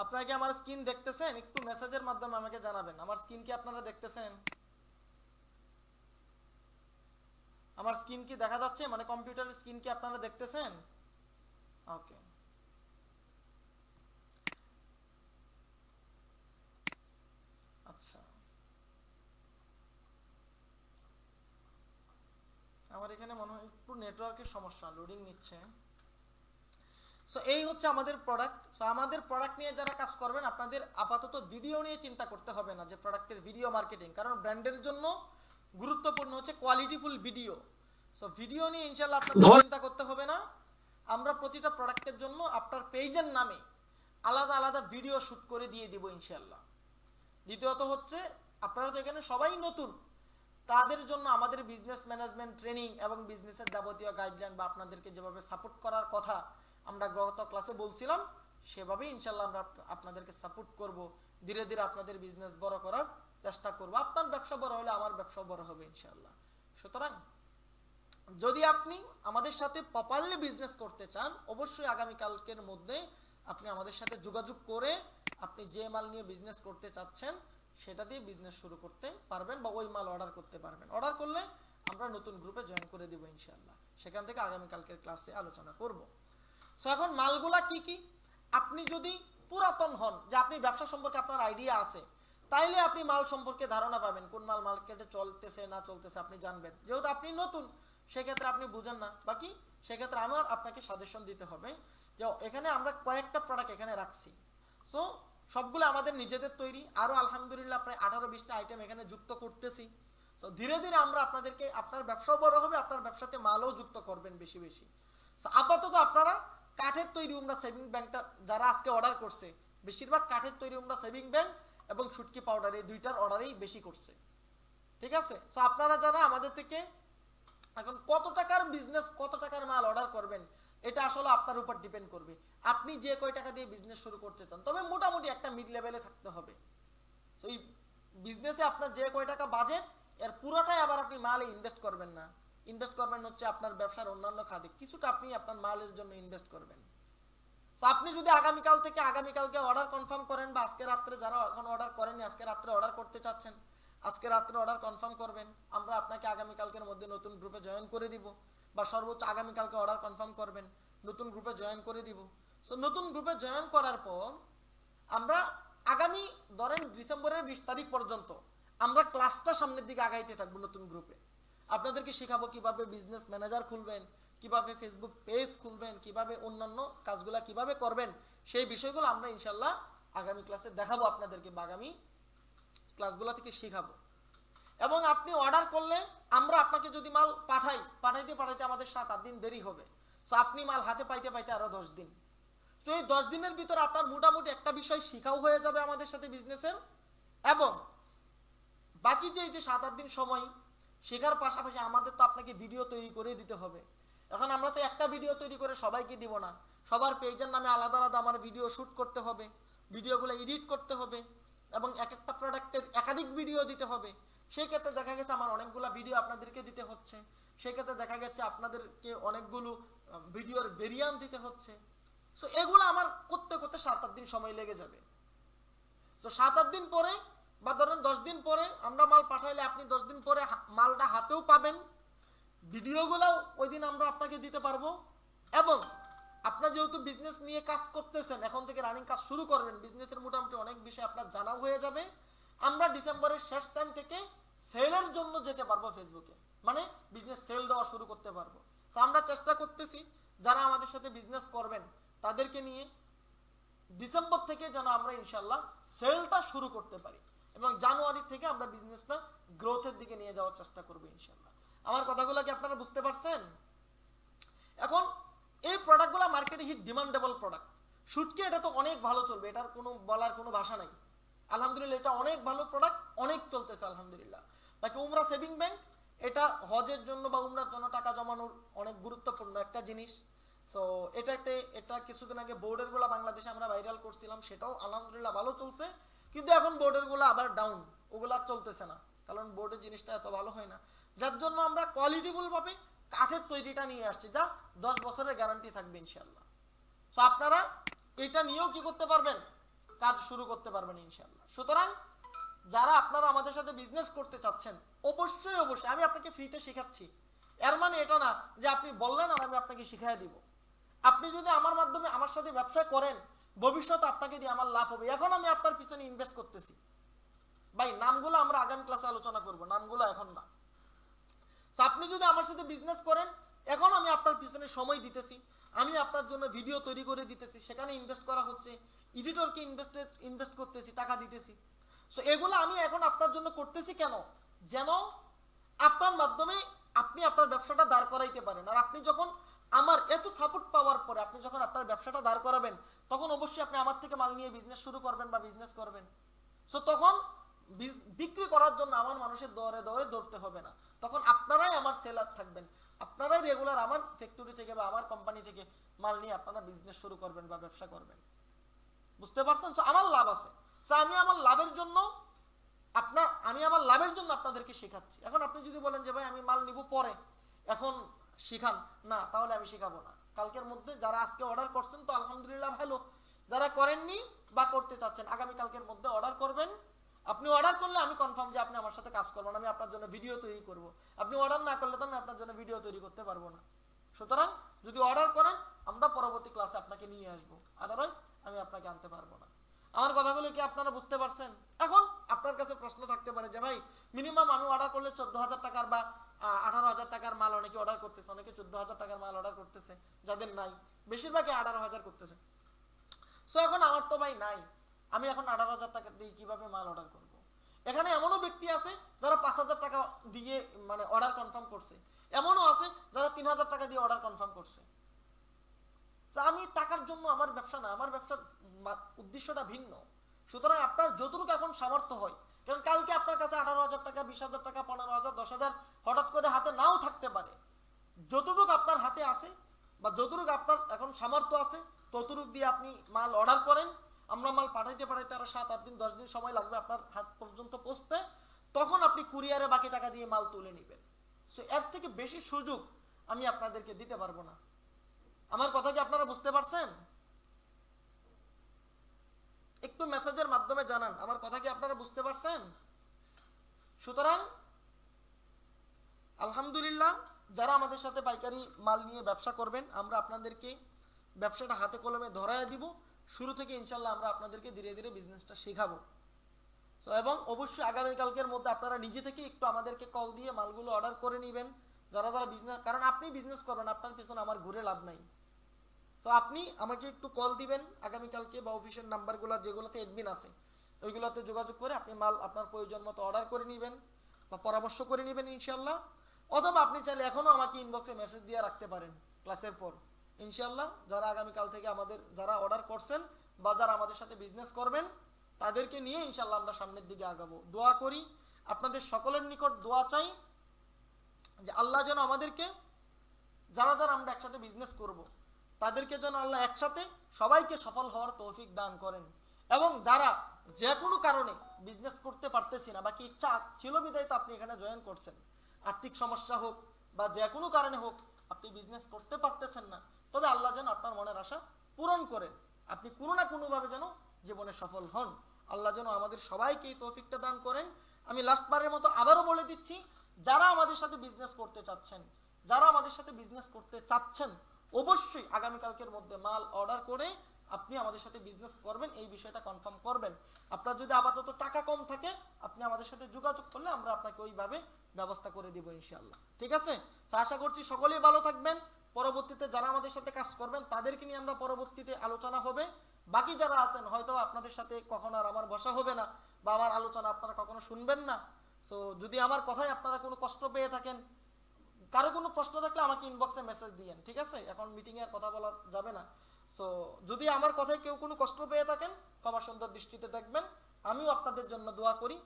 আপনারা কি আমার স্ক্রিন দেখতেছেন? একটু মেসেজের মাধ্যমে আমাকে জানাবেন আমার স্ক্রিন কি আপনারা দেখতেছেন, আমার স্ক্রিন কি দেখা যাচ্ছে, মানে কম্পিউটারের স্ক্রিন কি আপনারা দেখতেছেন? ওকে, আচ্ছা আমার এখানে মনে হয় একটু নেটওয়ার্কের সমস্যা, লোডিং নিচ্ছে। সো এই হচ্ছে আমাদের প্রোডাক্ট। সো আমাদের প্রোডাক্ট নিয়ে যারা কাজ করবেন আপনাদের আপাতত ভিডিও নিয়ে চিন্তা করতে হবে না, যে প্রোডাক্টের ভিডিও মার্কেটিং, কারণ ব্র্যান্ডের জন্য গুরুত্বপূর্ণ হচ্ছে কোয়ালিটিফুল ভিডিও। সো ভিডিও নিয়ে ইনশাআল্লাহ আপনাদের চিন্তা করতে হবে না। আমরা প্রতিটা প্রোডাক্টের জন্য আপনার পেজের নামে আলাদা আলাদা ভিডিও শুট করে দিয়ে দিব ইনশাআল্লাহ। দ্বিতীয়ত হচ্ছে আপনারা তো এখানে সবাই নতুন, তাদের জন্য আমাদের বিজনেস ম্যানেজমেন্ট ট্রেনিং এবং বিজনেসের যাবতীয় গাইডলাইন বা আপনাদেরকে যেভাবে সাপোর্ট করার কথা আমরা গত ক্লাসে বলছিলাম, সেভাবে ইনশাআল্লাহ আমরা আপনাদেরকে সাপোর্ট করব। ধীরে ধীরে আপনাদের বিজনেস বড় করার চেষ্টা করব, আপনার ব্যবসা বড় হলে আমার ব্যবসা বড় হবে ইনশাআল্লাহ। সুতরাং যদি আপনি আমাদের সাথে প্রপারলি বিজনেস করতে চান, অবশ্যই আগামী কালকের মধ্যে আপনি আমাদের সাথে যোগাযোগ করে আপনি যে মাল নিয়ে বিজনেস করতে চাচ্ছেন সেটা দিয়ে বিজনেস শুরু করতে পারবেন, বা ওই মাল অর্ডার করতে পারবেন। অর্ডার করলে আমরা নতুন গ্রুপে জয়েন করে দিব ইনশাআল্লাহ। সেখান থেকে আগামীকালকের ক্লাসে আলোচনা করব। সো এখন মালগুলা কি কি, আপনি যদি পুরাতন হন, যে আপনি ব্যবসা সম্পর্কে আপনার আইডিয়া আছে, তাইলে আপনি মাল সম্পর্কে ধারণা পাবেন, কোন মাল মার্কেটে চলতেছে না চলতেছে আপনি জানবেন। যেহেতু আপনি নতুন, সেক্ষেত্রে আপনি বুঝেন না, বাকি সেক্ষেত্রে আমার আপনাকে সাজেশন দিতে হবে যে এখানে আমরা কয়েকটা প্রোডাক্ট এখানে রাখছি। সো সবগুলো আমাদের নিজেদের তৈরি, আরো আলহামদুলিল্লাহ প্রায় 18-20টা আইটেম এখানে যুক্ত করতেছি। তো ধীরে ধীরে আমরা আপনাদেরকে, আপনার ব্যবসাও বড় হবে, আপনার ব্যবসাতে মালও যুক্ত করবেন বেশি বেশি। আপাতত আপনারা কাঠের তৈরি উমরা সেভিং ব্যাংকটা যারা আজকে অর্ডার করছে, বেশিরভাগ কাঠের তৈরি উমরা সেভিং ব্যাংক এবং শুটকি পাউডার, এই দুইটার অর্ডারই বেশি করছে, ঠিক আছে। সো আপনারা যারা আমাদের থেকে এখন কত টাকার বিজনেস, কত টাকার মাল অর্ডার করবেন, এটা আসলে আপনার উপর ডিপেন্ড করবে, আপনি যে কয় টাকা দিয়ে বিজনেস শুরু করতে চান। তবে মোটামুটি একটা মিড লেভেলে থাকতে হবে। তো এই বিজনেসে আপনার যে কয় টাকা বাজেট, এর পুরোটাই আবার আপনি মালে ইনভেস্ট করবেন না, ইনভেস্ট করবেন হচ্ছে আপনার ব্যবসার অন্যান্য খাতে, কিছুটা আপনি আপনার মালের জন্য ইনভেস্ট করবেন। তো আপনি যদি আগামীকাল থেকে, আগামীকালকে অর্ডার কনফার্ম করেন, বা আজকে রাত্রে যারা এখন অর্ডার করেননি আজকে রাত্রে অর্ডার করতে চাচ্ছেন, আজকে রাত্রে অর্ডার কনফার্ম করবেন, আমরা আপনাকে আগামীকালকের মধ্যে নতুন গ্রুপে জয়েন করে দিব, বা সর্বোচ্চ আগামীকালকে অর্ডার কনফার্ম করবেন, নতুন গ্রুপে জয়েন করে দিব। সো নতুন গ্রুপে জয়েন করার পর আমরা আগামী ধরেন ডিসেম্বরের 20 তারিখ পর্যন্ত আমরা ক্লাসটা সামনের দিকে আগাইতে থাকবো নতুন গ্রুপে। আপনাদেরকে শেখাবো কিভাবে বিজনেস ম্যানেজার খুলবেন, কিভাবে ফেসবুক পেজ খুলবেন, কিভাবে অন্যান্য কাজগুলা কিভাবে করবেন, সেই বিষয়গুলো আমরা ইনশাল্লাহ আগামী ক্লাসে দেখাবো আপনাদেরকে, বা আগামী ক্লাসগুলো থেকে শেখাবো। এবং আপনি অর্ডার করলে আমরা আপনাকে যদি মাল পাঠাইতে আমাদের 7-8 দিন দেরি হবে। সো আপনি মাল হাতে পাইতে আরো 10 দিন। তো এই 10 দিনের ভিতরে আপনার মোটামুটি একটা বিষয় শিখাও হয়ে যাবে আমাদের সাথে বিজনেসের, এবং বাকি যে 7-8 দিন সময় শেখার পাশাপাশি আমাদের তো আপনাকে ভিডিও তৈরি করে দিতে হবে। এখন আমরা তো একটা ভিডিও তৈরি করে সবাইকে দিব না, সবার পেজের নামে আলাদা আলাদা আমার ভিডিও শুট করতে হবে, ভিডিওগুলো এডিট করতে হবে, এবং এক একটা প্রোডাক্টের একাধিক ভিডিও দিতে হবে। সেই ক্ষেত্রে দেখা গেছে আমার অনেকগুলো ভিডিও আপনাদেরকে দিতে হচ্ছে, সেই ক্ষেত্রে দেখা গেছে আপনাদেরকে অনেকগুলো ভিডিওর ভেরিয়েন্ট দিতে হচ্ছে। সো এগুলো আমার করতে করতে 7-8 দিন সময় লেগে যাবে। তো 7-8 দিন পরে, বা ধরেন 10 দিন পরে আমরা মাল পাঠাইলে আপনি 10 দিন পরে মালটা হাতেও পাবেন, ভিডিওগুলোও ওই দিন আমরা আপনাকে দিতে পারবো। এবং আপনার যেহেতু বিজনেস নিয়ে কাজ করতেছেন, এখন থেকে রানিং কাজ শুরু করবেন, বিজনেসের মোটামুটি অনেক বিষয় আপনার জানাও হয়ে যাবে। আমরা ডিসেম্বরের শেষ টাইম থেকে সেলের জন্য যেতে পারবো ফেসবুকে, মানে বিজনেস সেল দেওয়া শুরু করতে পারবো। তো আমরা চেষ্টা করতেছি যারা আমাদের সাথে বিজনেস করবেন তাদেরকে নিয়ে ডিসেম্বর থেকে যেন আমরা ইনশাল্লাহ সেলটা শুরু করতে পারি, এবং জানুয়ারি থেকে আমরা বিজনেসটা গ্রোথের দিকে নিয়ে যাওয়ার চেষ্টা করবো ইনশাল্লাহ। আমার কথাগুলো কি আপনারা বুঝতে পারছেন? এখন এই প্রোডাক্টগুলো মার্কেটে হিট ডিমান্ডেবল প্রোডাক্ট। শুটকি এটা তো অনেক ভালো চলবে, এটার কোনো বলার কোনো ভাষা নাই। আলহামদুলিল্লাহ এটা অনেক ভালো প্রোডাক্ট, অনেক চলতেছে আলহামদুলিল্লাহ। বাকি উমরা সেভিং ব্যাংক, এটা হজের জন্য বা উমরার জন্য টাকা জমানোর অনেক গুরুত্বপূর্ণ একটা জিনিস। সো এটা কিছুদিন আগে বোর্ডের গুলা বাংলাদেশে আমরা ভাইরাল করছিলাম, সেটাও আলহামদুলিল্লাহ ভালো চলছে। কিন্তু এখন বোর্ডের গুলা আবার ডাউন, ওগুলা চলতেছে না, কারণ বোর্ডের জিনিসটা এত ভালো হয় না, যার জন্য আমরা কোয়ালিটিফুল ভাবে কাঠের তৈরিটা নিয়ে আসছি, যা 10 বছরের গ্যারান্টি থাকবে ইনশাল্লাহ। সো আপনারা এটা নিয়েও কি করতে পারবেন, কাজ শুরু করতে পারবেন ইনশাল্লাহ। সুতরাং যারা আপনারা আমাদের সাথে বিজনেস করতে চাচ্ছেন, অবশ্যই আমি আপনাকে ফ্রিতে শেখাচ্ছি। এর মানে এটা না যে আপনি বললেন আর আমি আপনাকে শিখাই দিব। আপনি যদি আমার মাধ্যমে আমার সাথে ব্যবসা করেন, ভবিষ্যতে আপনাকে দিয়ে আমার লাভ হবে। এখন আমি আপনার পিছনে ইনভেস্ট করতেছি ভাই, নামগুলো আমরা আগামী ক্লাসে আলোচনা করব, নামগুলো এখন না। আপনি যদি আমার সাথে বিজনেস করেন, এখন আমি আপনার পিছনে সময় দিতেছি, আমি আপনার জন্য ভিডিও তৈরি করে দিতেছি, সেখানে ইনভেস্ট করা হচ্ছে, এডিটরকে ইনভেস্ট করতেছি, টাকা দিতেছি। সো এগুলো আমি এখন আপনার জন্য করতেছি কেন, যেন আপনার মাধ্যমে আপনি আপনার ব্যবসাটা দাঁড় করাইতে পারেন। আর আপনি যখন আমার এত সাপোর্ট পাওয়ার পরে আপনি যখন আপনার ব্যবসাটা দাঁড় করাবেন, তখন অবশ্যই আপনি আমার থেকে মাল নিয়ে বিজনেস শুরু করবেন বা বিজনেস করবেন। সো তখন বিক্রি করার জন্য আমার মানুষের দৌড়ে দৌড়তে হবে না, তখন আপনারাই আমার সেলার থাকবেন, আপনারাই রেগুলার আমার ফ্যাক্টরি থেকে বা আমার কোম্পানি থেকে মাল নিয়ে আপনারা বিজনেস শুরু করবেন বা ব্যবসা করবেন। বুঝতে পারছেন? সো আমার লাভ আছে, সো আমি আমার লাভের জন্য আপনাদেরকে শেখাচ্ছি। এখন আপনি যদি বলেন যে ভাই আমি মাল নিব পরে, এখন শিখান না, তাহলে আমি শিখাবো না। কালকের মধ্যে যারা আজকে অর্ডার করছেন তো আলহামদুলিল্লাহ ভালো, যারা করেননি বা করতে চাচ্ছেন আগামী কালকের মধ্যে অর্ডার করবেন, আপনি অর্ডার করলে আমি কনফার্ম যে আপনি আমার সাথে কাজ করবেন, আমি আপনার জন্য ভিডিও তৈরি করব। আপনি অর্ডার না করলে তো আমি আপনার জন্য ভিডিও তৈরি করতে পারবো না। সুতরাং যদি অর্ডার করেন আমরা পরবর্তী ক্লাসে আপনাকে নিয়ে আসবো, আদারওয়াইজ আমি আপনাকে আনতে পারবো না। আমার কথাগুলো কি আপনারা বুঝতে পারছেন? এখন আপনার কাছে প্রশ্ন থাকতে পারে যে ভাই মিনিমাম আমি অর্ডার করলে 14,000 টাকার বা 18,000 টাকার মাল অনেকে অর্ডার করতেছে, অনেকে 14,000 টাকার মাল অর্ডার করতেছে, যাদের নাই বেশিরভাগই 18,000 করতেছে। সো এখন আমার তো ভাই নাই, আমি এখন 18,000 টাকা দিয়ে কিভাবে মাল অর্ডার করব? এখানে এমনও ব্যক্তি আছে যারা 5,000 টাকা দিয়ে মানে অর্ডার কনফার্ম করছে, এমনও আছে যারা 3,000 টাকা দিয়ে অর্ডার কনফার্ম করছে। আমি টাকার জন্য আমার ব্যবসা না, আমার ব্যবসার উদ্দেশ্যটা ভিন্ন। সুতরাং আপনার যতটুকু এখন সামর্থ্য হয়, কারণ কালকে আপনার কাছে 18,000 টাকা, 20,000 টাকা, 15,000, 10,000 হঠাৎ করে হাতে নাও থাকতে পারে। যতটুকু আপনার হাতে আছে বা যতটুকু আপনার এখন সামর্থ্য আছে ততটুকু দিয়ে আপনি মাল অর্ডার করেন। আমরা মাল পাঠাইতে পাঠাইতে আরো 7-8 দিন 10 দিন সময় লাগবে আপনার হাত পর্যন্ত পৌঁছতে, তখন আপনি কুরিয়ারে বাকি টাকা দিয়ে মাল তুলে নেবেন। সো এর থেকে বেশি সুযোগ আমি আপনাদেরকে দিতে পারবো না। আমার কথা কি আপনারা বুঝতে পারছেন? একটু মেসেজের মাধ্যমে জানান আমার কথা কি আপনারা বুঝতে পারছেন? সুতরাং আলহামদুলিল্লাহ, যারা আমাদের সাথে পাইকারি মাল নিয়ে ব্যবসা করবেন আমরা আপনাদেরকে ব্যবসাটা হাতে কলমে ধরায় দিব। শুরু থেকে ইনশাল্লাহ আমরা আপনাদেরকে ধীরে ধীরে বিজনেসটা শেখাবো। তো এবং অবশ্যই আগামীকালকের মধ্যে আপনারা নিজে থেকে একটু আমাদেরকে কল দিয়ে মালগুলো অর্ডার করে নেবেন, যারা যারা বিজনেস, কারণ আপনি বিজনেস করবেন, আপনার পিছনে আমার ঘুরে লাভ নাই। তো আপনি আমাকে একটু কল দিবেন আগামীকালকে, বা অফিসের নাম্বারগুলো যেগুলোতে অ্যাডমিন আছে ওইগুলোতে যোগাযোগ করে আপনি মাল আপনার প্রয়োজন মতো অর্ডার করে নেবেন বা পরামর্শ করে নেবেন ইনশাল্লাহ। অথবা আপনি চাইলে এখনো আমাকে ইনবক্সে মেসেজ দিয়ে রাখতে পারেন ক্লাসের পর। ইনশাল্লাহ যারা আগামীকাল থেকে আমাদের যারা অর্ডার করছেন বা যারা আমাদের সাথে বিজনেস করবেন তাদেরকে নিয়ে ইনশাল্লাহ আমরা সামনের দিকে আগাবো। দোয়া করি, আপনাদের সকলের নিকট দোয়া চাই যে আল্লাহ যেন আমাদেরকে, যারা যারা আমরা একসাথে বিজনেস করব তাদেরকে যেন আল্লাহ একসাথে সবাইকে সফল হওয়ার তৌফিক দান করেন। এবং যারা যে কোনো কারণে বিজনেস করতে পারতেছি না, বাকি ইচ্ছা ছিল বিদায় তো আপনি এখানে জয়েন করছেন, আর্থিক সমস্যা হোক বা যে কোনো কারণে হোক আপনি বিজনেস করতে পারতেছেন না, তবে আল্লাহ যেন আপনার মনের আশা পূরণ করেন, আপনি কোনো না কোনোভাবে যেন জীবনে সফল হন। আল্লাহ যেন আমাদের সবাইকে এই তৌফিকটা দান করেন। আমি লাস্টবারের মতো আবারও বলে দিচ্ছি, যারা আমাদের সাথে বিজনেস করতে চাচ্ছেন, যারা আমাদের সাথে বিজনেস করতে চাচ্ছেন অবশ্যই আগামীকালকের মধ্যে মাল অর্ডার করে আপনি আমাদের সাথে বিজনেস করবেন, এই বিষয়টা কনফার্ম করবেন। আপনার যদি আপাতত টাকা কম থাকে আপনি আমাদের সাথে যোগাযোগ করলে আমরা আপনাকে ওইভাবে ব্যবস্থা করে দিব ইনশাআল্লাহ। ঠিক আছে? আশা করছি সকলেই ভালো থাকবেন। পরবর্তীতে যারা আমাদের সাথে কাজ করবেন তাদেরকে নিয়ে আমরা পরবর্তীতে আলোচনা হবে। বাকি যারা আছেন হয়তো আপনাদের সাথে কখনো আর আমার বসা হবে না বা আমার আলোচনা আপনারা কখনো শুনবেন না। সো যদি আমার কথায় আপনারা কোনো কষ্ট পেয়ে থাকেন, কারো কোনো প্রশ্ন থাকলে আমাকে ইনবক্সে মেসেজ দিয়েন, ঠিক আছে? এখন মিটিং এর কথা বলা যাবে না। সো যদি আমার কথায় কেউ কোনো কষ্ট পেয়ে থাকেন ক্ষমা সুন্দর দৃষ্টিতে দেখবেন। আমিও আপনাদের জন্য দোয়া করি,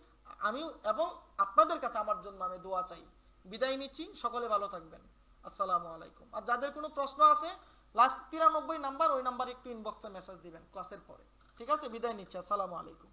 আমিও এবং আপনাদের কাছে আমার জন্য আমি দোয়া চাই। বিদায় নিচ্ছি, সকলে ভালো থাকবেন। আসসালামু আলাইকুম। আর যাদের কোনো প্রশ্ন আছে লাস্ট 93 নাম্বার, ওই নাম্বারে একটু ইনবক্সে মেসেজ দিবেন ক্লাসের পরে। ঠিক আছে? বিদায় নিচ্ছি, আসসালামু আলাইকুম।